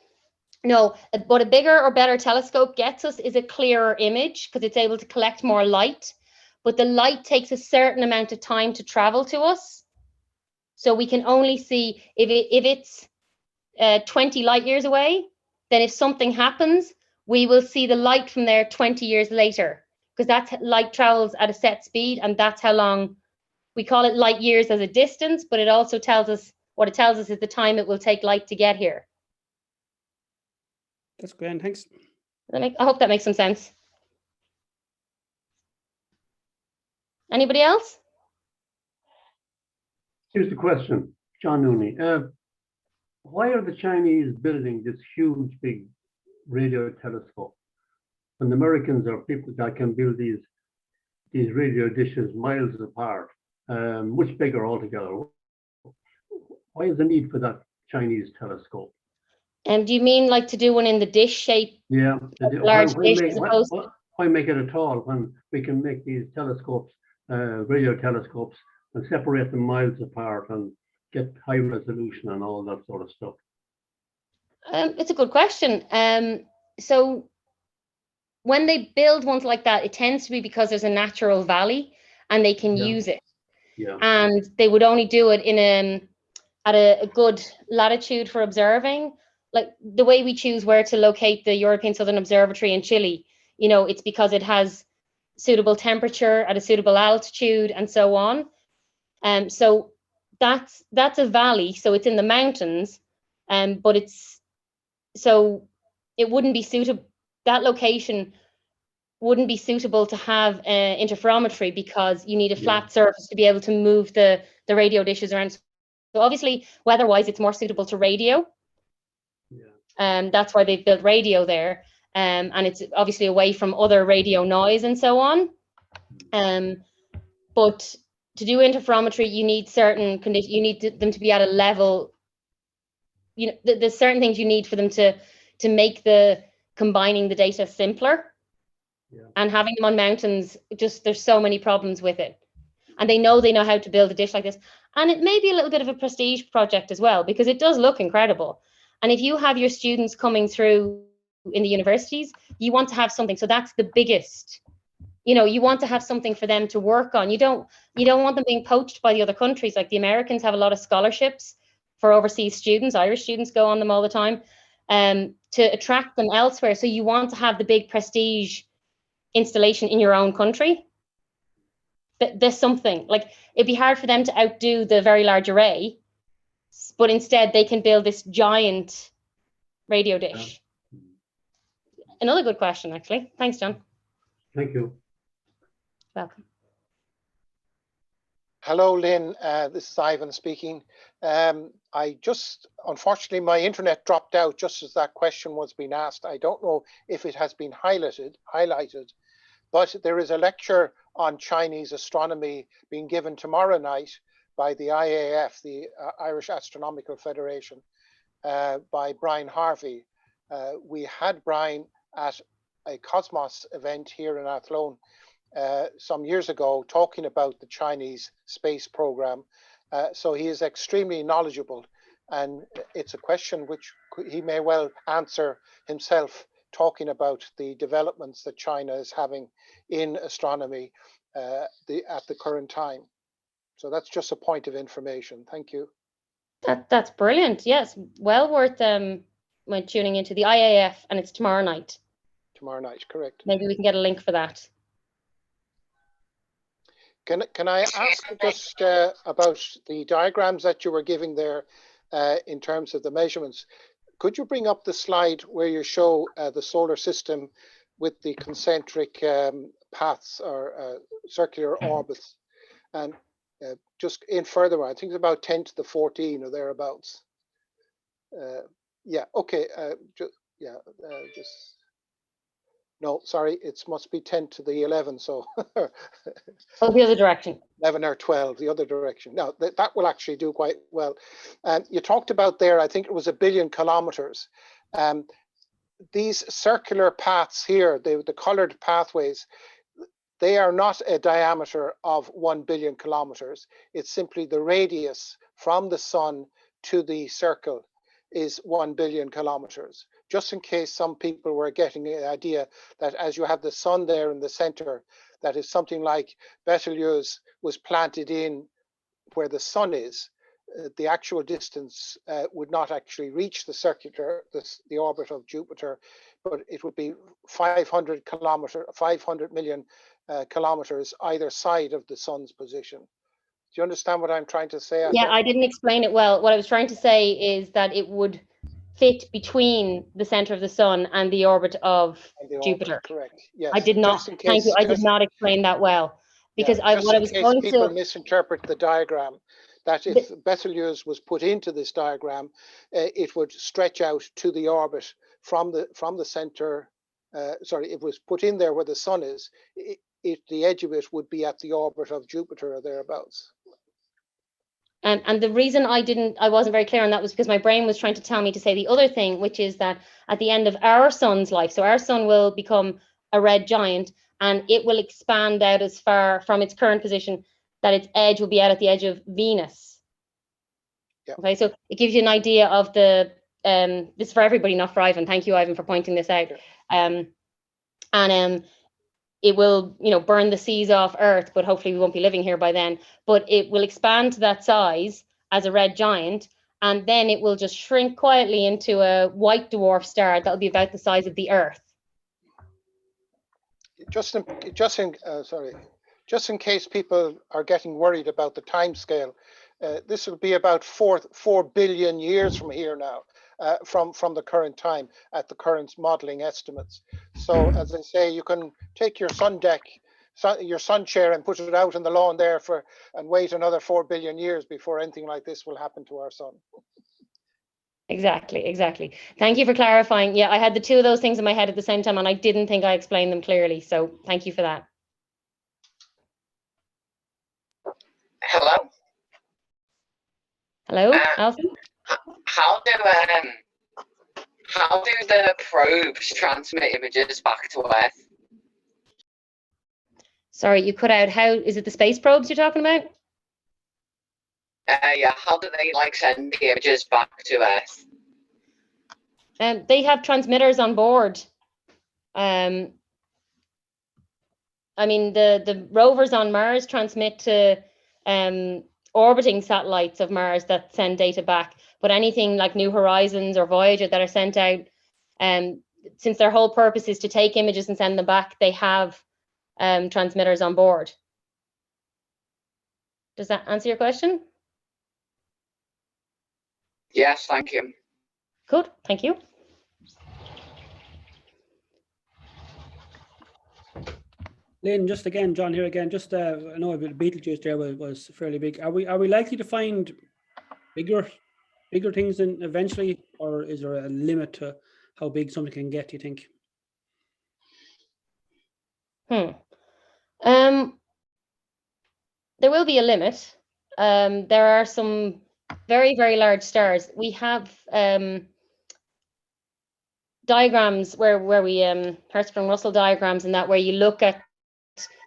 No, but a bigger or better telescope gets us is a clearer image because it's able to collect more light. But the light takes a certain amount of time to travel to us. So we can only see if it's 20 light years away, then if something happens, we will see the light from there 20 years later because that's light travels at a set speed and that's how long we call it light years as a distance, but it also tells us what it tells us is the time it will take light to get here. That's great. Thanks. I hope that makes some sense. Anybody else? Here's the question, John Nooney. Why are the Chinese building this huge, big radio telescope? And the Americans are people that can build these radio dishes miles apart, much bigger altogether. Why is the need for that Chinese telescope? And do you mean like to do one in the dish shape? Yeah. Large dish as opposed to... Why make it at all when we can make these telescopes, radio telescopes, and separate them miles apart and get high resolution and all that sort of stuff? It's a good question. So when they build ones like that, it tends to be because there's a natural valley and they can use it. Yeah. And they would only do it in at a good latitude for observing. Like the way we choose where to locate the European Southern Observatory in Chile, you know, it's because it has suitable temperature at a suitable altitude and so on. So that's a valley, so it's in the mountains, but it wouldn't be suitable. That location wouldn't be suitable to have interferometry because you need a flat surface to be able to move the radio dishes around. So obviously, weather-wise, it's more suitable to radio. That's why they've built radio there, and it's obviously away from other radio noise and so on. But to do interferometry, you need certain conditions. You need them to be at a level. You know, there's certain things you need for them to make the combining the data simpler. And having them on mountains, just there's so many problems with it. And they know how to build a dish like this. And it may be a little bit of a prestige project as well, because it does look incredible. And if you have your students coming through in the universities, you want to have something. So that's the biggest, you know, you want to have something for them to work on. You don't want them being poached by the other countries. Like the Americans have a lot of scholarships for overseas students. Irish students go on them all the time to attract them elsewhere. So you want to have the big prestige installation in your own country. There's something like it'd be hard for them to outdo the Very Large Array, but instead they can build this giant radio dish. Another good question, actually. Thanks, John. Thank you. Welcome. Hello, Lynn. This is Ivan speaking. Unfortunately, my internet dropped out just as that question was being asked. I don't know if it has been highlighted, but there is a lecture on Chinese astronomy being given tomorrow night by the IAF, the Irish Astronomical Federation, by Brian Harvey. We had Brian at a Cosmos event here in Athlone some years ago talking about the Chinese space program. So he is extremely knowledgeable, and it's a question which he may well answer himself, talking about the developments that China is having in astronomy at the current time. So that's just a point of information. Thank you. That's brilliant. Yes, well worth when tuning into the IAF, and it's tomorrow night. Tomorrow night, correct. Maybe we can get a link for that. Can I ask just about the diagrams that you were giving there in terms of the measurements? Could you bring up the slide where you show the solar system with the concentric paths or circular orbits? And just in further, I think it's about 10 to the 14 or thereabouts. Yeah, okay. No, sorry, it must be 10 to the 11. So Oh, the other direction. 11 or 12, the other direction. Now that will actually do quite well. You talked about there, I think it was 1 billion kilometers. These circular paths here, the colored pathways, they are not a diameter of 1 billion kilometers. It's simply the radius from the sun to the circle is 1 billion kilometers. Just in case some people were getting the idea that as you have the sun there in the center, that is something like Betelgeuse was planted in where the sun is, the actual distance would not actually reach the orbit of Jupiter, but it would be 500 million kilometers either side of the sun's position. Do you understand what I'm trying to say? Yeah, I didn't explain it well. What I was trying to say is that it would fit between the center of the sun and the orbit of Jupiter. Correct. Yes. I did not. Thank you. I did not explain that well, because what I was going people to misinterpret the diagram, that if Betelgeuse was put into this diagram, it would stretch out to the orbit from the center. Sorry, it was put in there where the sun is. The edge of it would be at the orbit of Jupiter or thereabouts. And the reason I wasn't very clear on that was because my brain was trying to tell me to say the other thing, which is that at the end of our sun's life, so our sun will become a red giant, and it will expand out as far from its current position that its edge will be out at the edge of Venus. Yeah. Okay, so it gives you an idea of the this is for everybody, not for Ivan. Thank you, Ivan, for pointing this out. Yeah. It will, burn the seas off Earth, but hopefully we won't be living here by then. But it will expand to that size as a red giant, and then it will just shrink quietly into a white dwarf star that'll be about the size of the Earth. Just in case people are getting worried about the time scale, this will be about 4 billion years from here now. From the current time at the current modeling estimates. So as I say, you can take your your sun chair and put it out in the lawn there and wait another 4 billion years before anything like this will happen to our sun. Exactly. Thank you for clarifying. Yeah, I had the two of those things in my head at the same time, and I didn't think I explained them clearly. So thank you for that. Hello. Hello, Alison? How do the probes transmit images back to Earth? Sorry, you cut out. How is it? The space probes you're talking about? Yeah. How do they send the images back to Earth? They have transmitters on board. I mean, the rovers on Mars transmit to orbiting satellites of Mars that send data back. But anything like New Horizons or Voyager that are sent out, since their whole purpose is to take images and send them back, they have transmitters on board. Does that answer your question? Yes, thank you. Good, thank you. Lynn, just again, John here again. Just I know Betelgeuse there was fairly big. Are we likely to find bigger things eventually, or is there a limit to how big something can get, do you think? There will be a limit. There are some very, very large stars. We have diagrams where we Hertzsprung-Russell diagrams and that, where you look at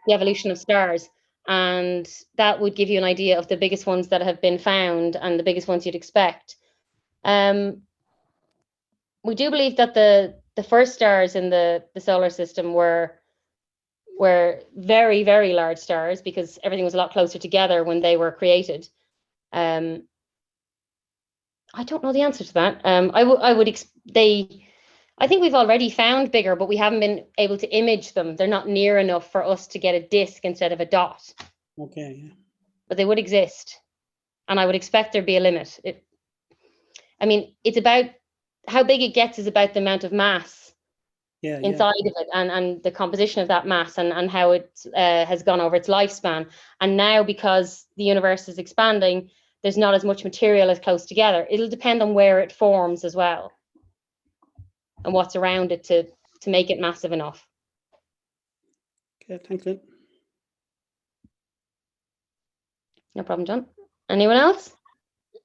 the evolution of stars, and that would give you an idea of the biggest ones that have been found and the biggest ones you'd expect. We do believe that the first stars in the solar system were very, very large stars, because everything was a lot closer together when they were created. I don't know the answer to that. I think we've already found bigger, but we haven't been able to image them. They're not near enough for us to get a disk instead of a dot. Okay. Yeah. But they would exist, and I would expect there'd be a limit. I mean, it's about how big it gets is about the amount of mass inside of it, and the composition of that mass, and how it has gone over its lifespan. And now, because the universe is expanding, there's not as much material as close together. It'll depend on where it forms as well, and what's around it to make it massive enough. Okay, thanks, Lynn. No problem, John. Anyone else?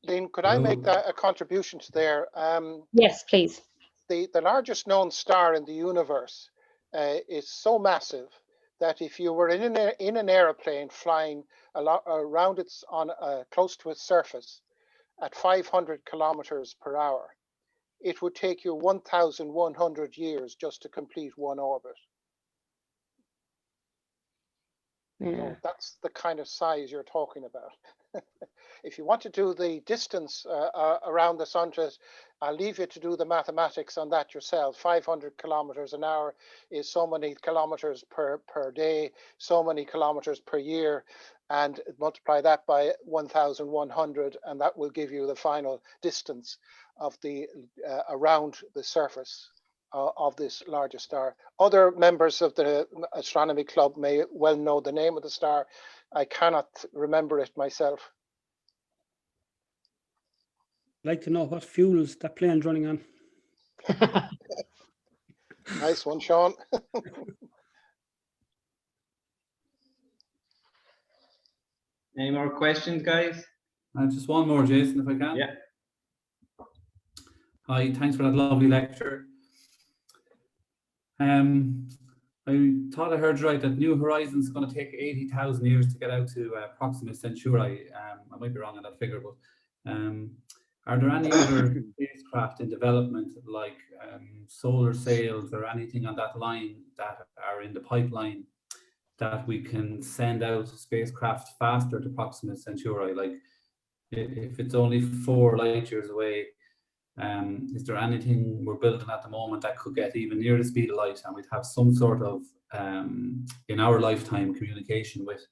Lynn, could I make a contribution to there? Yes, please. The largest known star in the universe is so massive that if you were in an aeroplane flying around its close to its surface at 500 kilometers per hour, it would take you 1,100 years just to complete one orbit. Yeah. So that's the kind of size you're talking about. If you want to do the distance around the sun, I'll leave you to do the mathematics on that yourself. 500 kilometers an hour is so many kilometers per day, so many kilometers per year, and multiply that by 1,100, and that will give you the final distance of the around the surface of this largest star. Other members of the astronomy club may well know the name of the star. I cannot remember it myself. I'd like to know what fuels that plane's running on. Nice one, Sean. Any more questions, guys? Just one more, Jason, if I can. Yeah. Hi, thanks for that lovely lecture. I thought I heard right that New Horizons is going to take 80,000 years to get out to Proxima Centauri. I might be wrong on that figure, but are there any other spacecraft in development, like solar sails or anything on that line that are in the pipeline, that we can send out spacecraft faster to Proxima Centauri? Like, if it's only 4 light years away, is there anything we're building at the moment that could get even near the speed of light, and we'd have some sort of in our lifetime communication with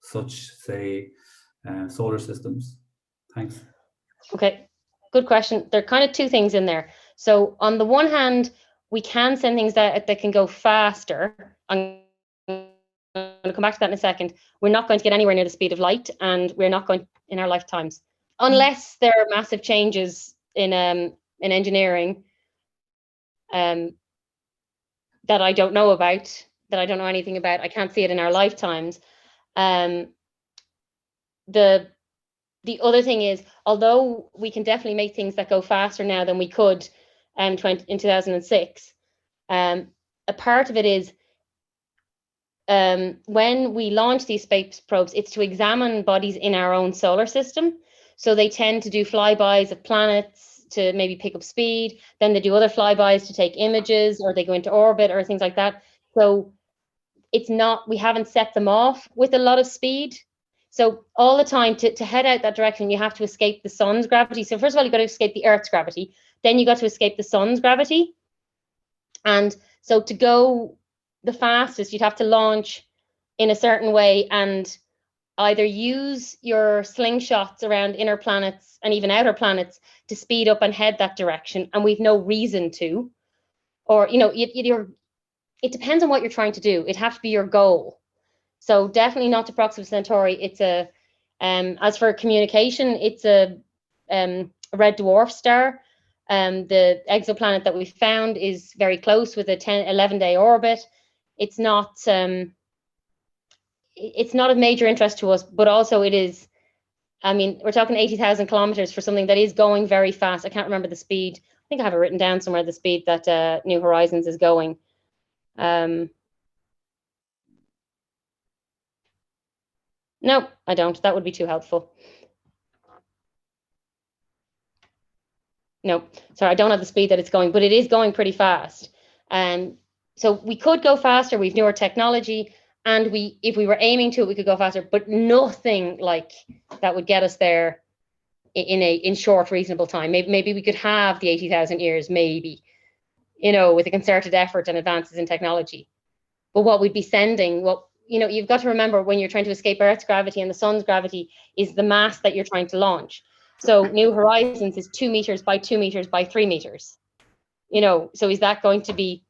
such, say, solar systems? Thanks. Okay, good question. There are kind of two things in there. So on the one hand, we can send things that can go faster. I'm going to come back to that in a second. We're not going to get anywhere near the speed of light, and we're not going in our lifetimes, unless there are massive changes in engineering that I don't know about, that I don't know anything about. I can't see it in our lifetimes. The other thing is, although we can definitely make things that go faster now than we could in 2006, a part of it is when we launch these space probes, it's to examine bodies in our own solar system. So they tend to do flybys of planets to maybe pick up speed. Then they do other flybys to take images, or they go into orbit or things like that. So it's not, we haven't set them off with a lot of speed. So all the time to head out that direction, you have to escape the sun's gravity. So first of all, you've got to escape the Earth's gravity. Then you got to escape the sun's gravity. And so to go the fastest, you'd have to launch in a certain way and either use your slingshots around inner planets and even outer planets to speed up and head that direction. And we've no reason to, or, you know, it depends on what you're trying to do. It'd have to be your goal. So definitely not to Proxima Centauri. It's a, as for communication, it's a red dwarf star. The exoplanet that we found is very close with a 11-day orbit. It's not of major interest to us, but also it is, I mean, we're talking 80,000 kilometers for something that is going very fast. I can't remember the speed. I think I have it written down somewhere, the speed that New Horizons is going. No, I don't. That would be too helpful. No, sorry, I don't have the speed that it's going, but it is going pretty fast. So we could go faster. We've newer technology, and if we were aiming to it, we could go faster, but nothing like that would get us there in short, reasonable time. Maybe we could have the 80,000 years, maybe, with a concerted effort and advances in technology. But what we'd be sending, you've got to remember, when you're trying to escape Earth's gravity and the sun's gravity is the mass that you're trying to launch. So New Horizons is 2 meters by 2 meters by 3 meters. So is that going to be,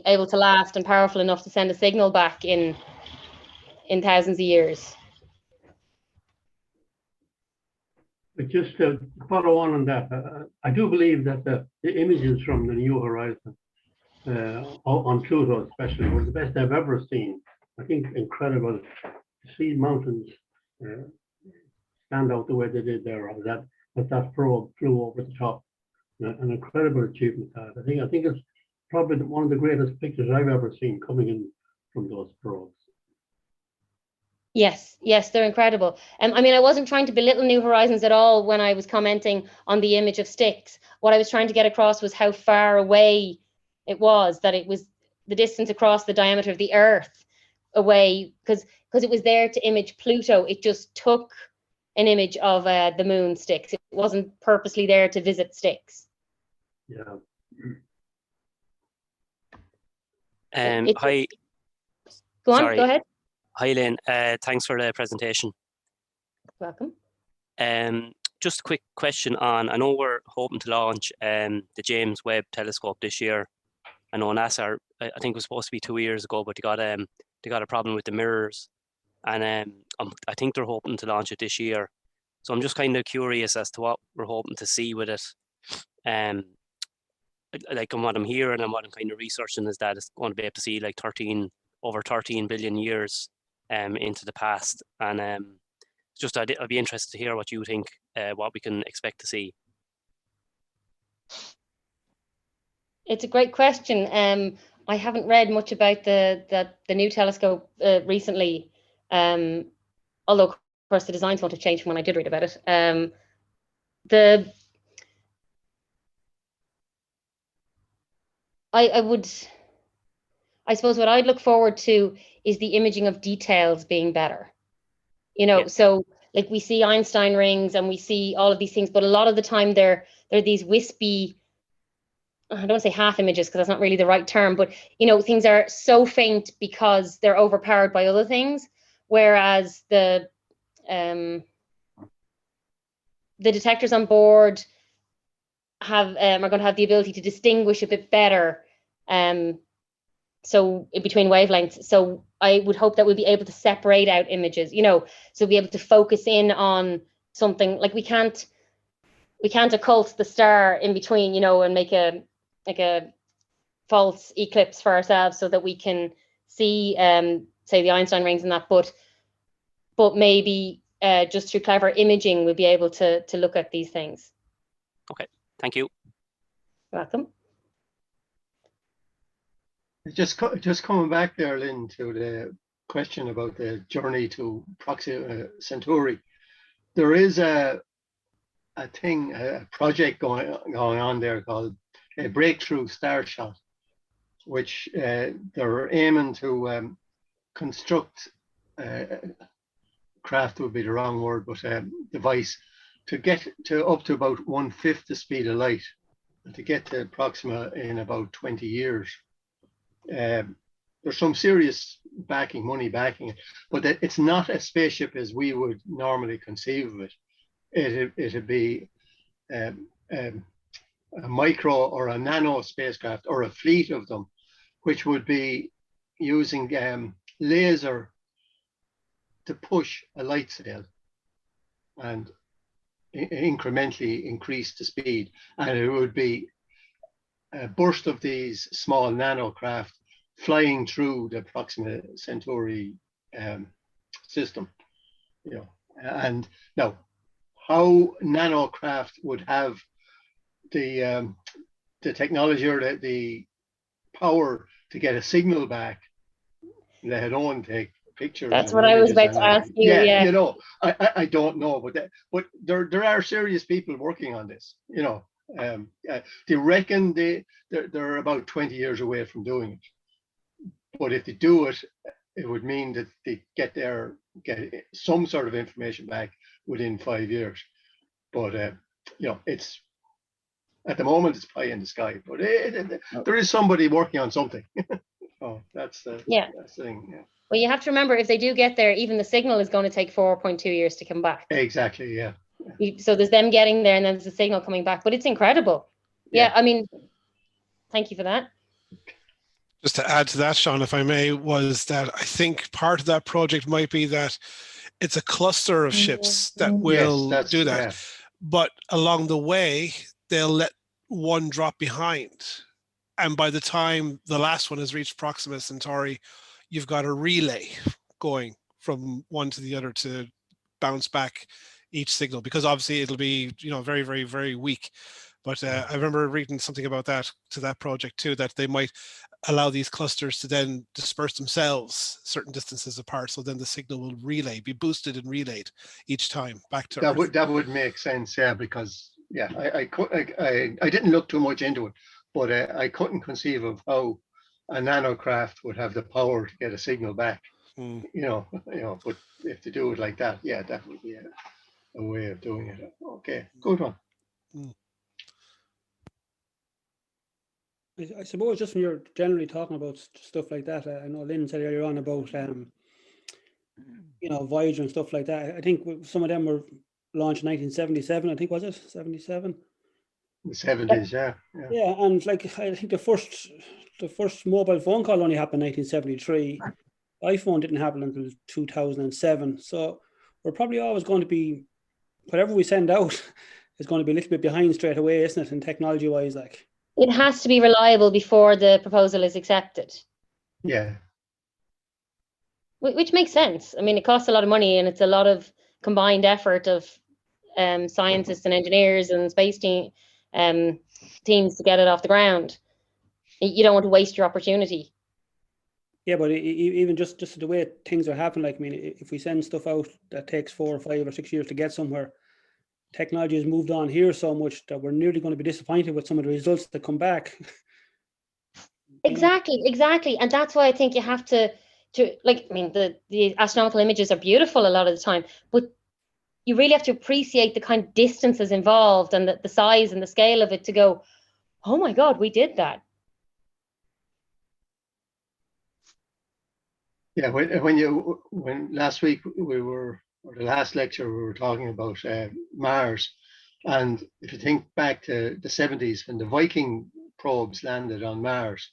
able to last and powerful enough to send a signal back in thousands of years? But just to follow on that, I do believe that the images from the New Horizon on Pluto especially were the best I've ever seen. I think incredible to see mountains stand out the way they did there, as that probe flew over the top. An incredible achievement. I think it's probably one of the greatest pictures I've ever seen coming in from those probes. Yes, they're incredible. I wasn't trying to belittle New Horizons at all when I was commenting on the image of Styx. What I was trying to get across was how far away it was, that it was the distance across the diameter of the Earth away, because it was there to image Pluto. It just took an image of the moon Styx. It wasn't purposely there to visit Styx. Yeah. Hi. Go on, Sorry. go ahead. Hi, Lynn. Thanks for the presentation. Welcome. Just a quick question on, I know we're hoping to launch the James Webb Telescope this year. I know NASA, I think it was supposed to be 2 years ago, but they got a problem with the mirrors. And I think they're hoping to launch it this year. So I'm just kind of curious as to what we're hoping to see with it. Like, and what I'm hearing and what I'm kind of researching is that it's going to be able to see like over 13 billion years into the past. And I'd be interested to hear what you think, what we can expect to see. It's a great question. I haven't read much about the new telescope recently, although of course the designs won't have changed from when I did read about it. I suppose what I'd look forward to is the imaging of details being better. Yeah. So like we see Einstein rings and we see all of these things, but a lot of the time they're these wispy, I don't want to say half images because that's not really the right term, but things are so faint because they're overpowered by other things, whereas the detectors on board are going to have the ability to distinguish a bit better, so between wavelengths. So I would hope that we'll be able to separate out images, so be able to focus in on something. Like we can't occult the star in between, and make a false eclipse for ourselves so that we can see say the Einstein rings and that, but maybe just through clever imaging we'll be able to look at these things. Okay, thank you. You're welcome. Just coming back there, Lynn, to the question about the journey to Proxima Centauri. There is a project going on there called a Breakthrough Starshot, which they're aiming to construct, craft would be the wrong word, but device to get to up to about 1/5 the speed of light, and to get to Proxima in about 20 years. There's some serious money backing it, but it's not a spaceship as we would normally conceive of it. It'd be a micro or a nano spacecraft, or a fleet of them, which would be using laser to push a light sail and incrementally increase the speed. And it would be a burst of these small nano craft flying through the Proxima Centauri system. And now, how nano craft would have the technology or the power to get a signal back, let alone take pictures. That's and what I was images about to and ask you. yeah, Yeah. you know, I don't know, but there are serious people working on this. You know, they reckon they're about 20 years away from doing it. But if they do it, it would mean that they get some sort of information back within 5 years. But you know, it's at the moment it's pie in the sky. But there is somebody working on something. Oh, that's the thing. Yeah. Well, you have to remember, if they do get there, even the signal is going to take 4.2 years to come back. Exactly. Yeah. So there's them getting there, and then there's the signal coming back. But it's incredible. Yeah. I mean, thank you for that. Just to add to that, Sean, if I may, was that I think part of that project might be that it's a cluster of ships that will do that. Yeah. But along the way, they'll let one drop behind. And by the time the last one has reached Proxima Centauri, you've got a relay going from one to the other to bounce back each signal, because obviously it'll be, you know, very, very, very weak. But I remember reading something about that to that project too, that they might allow these clusters to then disperse themselves certain distances apart. So then the signal will be boosted and relayed each time back to Earth. That would make sense, yeah, because yeah, I didn't look too much into it, but I couldn't conceive of how a nanocraft would have the power to get a signal back. You know, but if they do it like that, yeah, that would be a way of doing it. Okay, good one. I suppose just when you're generally talking about stuff like that, I know Lynn said earlier on about you know, Voyager and stuff like that. I think some of them were launched in 1977. I think, was it 77? The 70s, yeah. Yeah, and like I think the first mobile phone call only happened in 1973. iPhone didn't happen until 2007. So we're probably always going to be, whatever we send out is going to be a little bit behind straight away, isn't it? And technology wise, like. It has to be reliable before the proposal is accepted. Yeah. Which makes sense. I mean, it costs a lot of money, and it's a lot of combined effort of scientists and engineers and space teams to get it off the ground. You don't want to waste your opportunity. Yeah, but even just the way things are happening, like, I mean, if we send stuff out that takes 4 or 5 or 6 years to get somewhere, technology has moved on here so much that we're nearly going to be disappointed with some of the results that come back. Exactly. And that's why I think you have to like, I mean, the astronomical images are beautiful a lot of the time, but you really have to appreciate the kind of distances involved and the size and the scale of it to go, oh my God, we did that. Yeah, when last week or the last lecture we were talking about Mars, and if you think back to the 70s when the Viking probes landed on Mars,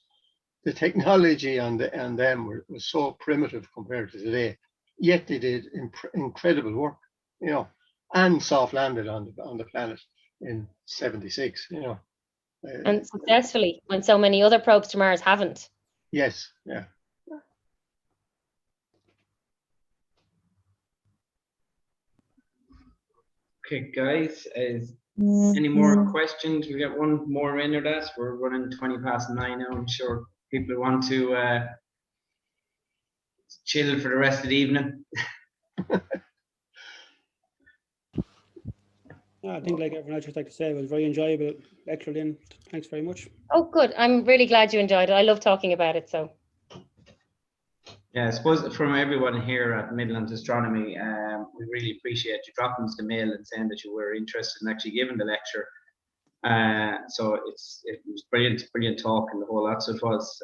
the technology on them was so primitive compared to today, yet they did incredible work, you know, and soft landed on the planet in 76, you know. And successfully, when so many other probes to Mars haven't. Yes, yeah. Okay, guys, any more questions? We got one more in or that. We're running 20 past 9 now. I'm sure people want to chill for the rest of the evening. Yeah, I think like everyone else, just like to say, it was very enjoyable lecture, Lynn. Thanks very much. Oh, good. I'm really glad you enjoyed it. I love talking about it. So. Yeah, I suppose from everyone here at Midlands Astronomy, we really appreciate you dropping us the mail and saying that you were interested in actually giving the lecture. So it was brilliant talk and the whole lot. So it was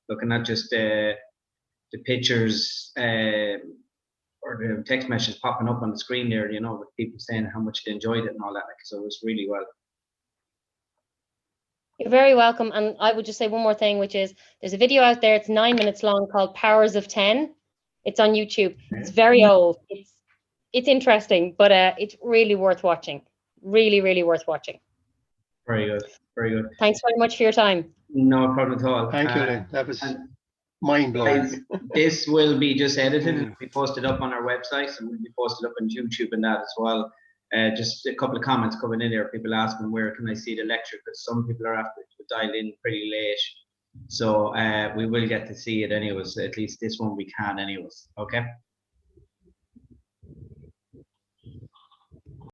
looking at just the pictures or the text messages popping up on the screen there, you know, with people saying how much they enjoyed it and all that. Like, so it was really well. You're very welcome. And I would just say one more thing, which is there's a video out there. It's 9 minutes long called Powers of 10. It's on YouTube. It's very old. It's interesting, but it's really worth watching. Really, really worth watching. Very good. Very good. Thanks very much for your time. No problem at all. Thank you, Lynn. That was mind-blowing. This will be just edited and be posted up on our website, and will be posted up on YouTube and that as well. Just a couple of comments coming in there. People asking where can I see the lecture, because some people are after to dial in pretty late So we will get to see it anyways. At least this one we can anyways. Okay.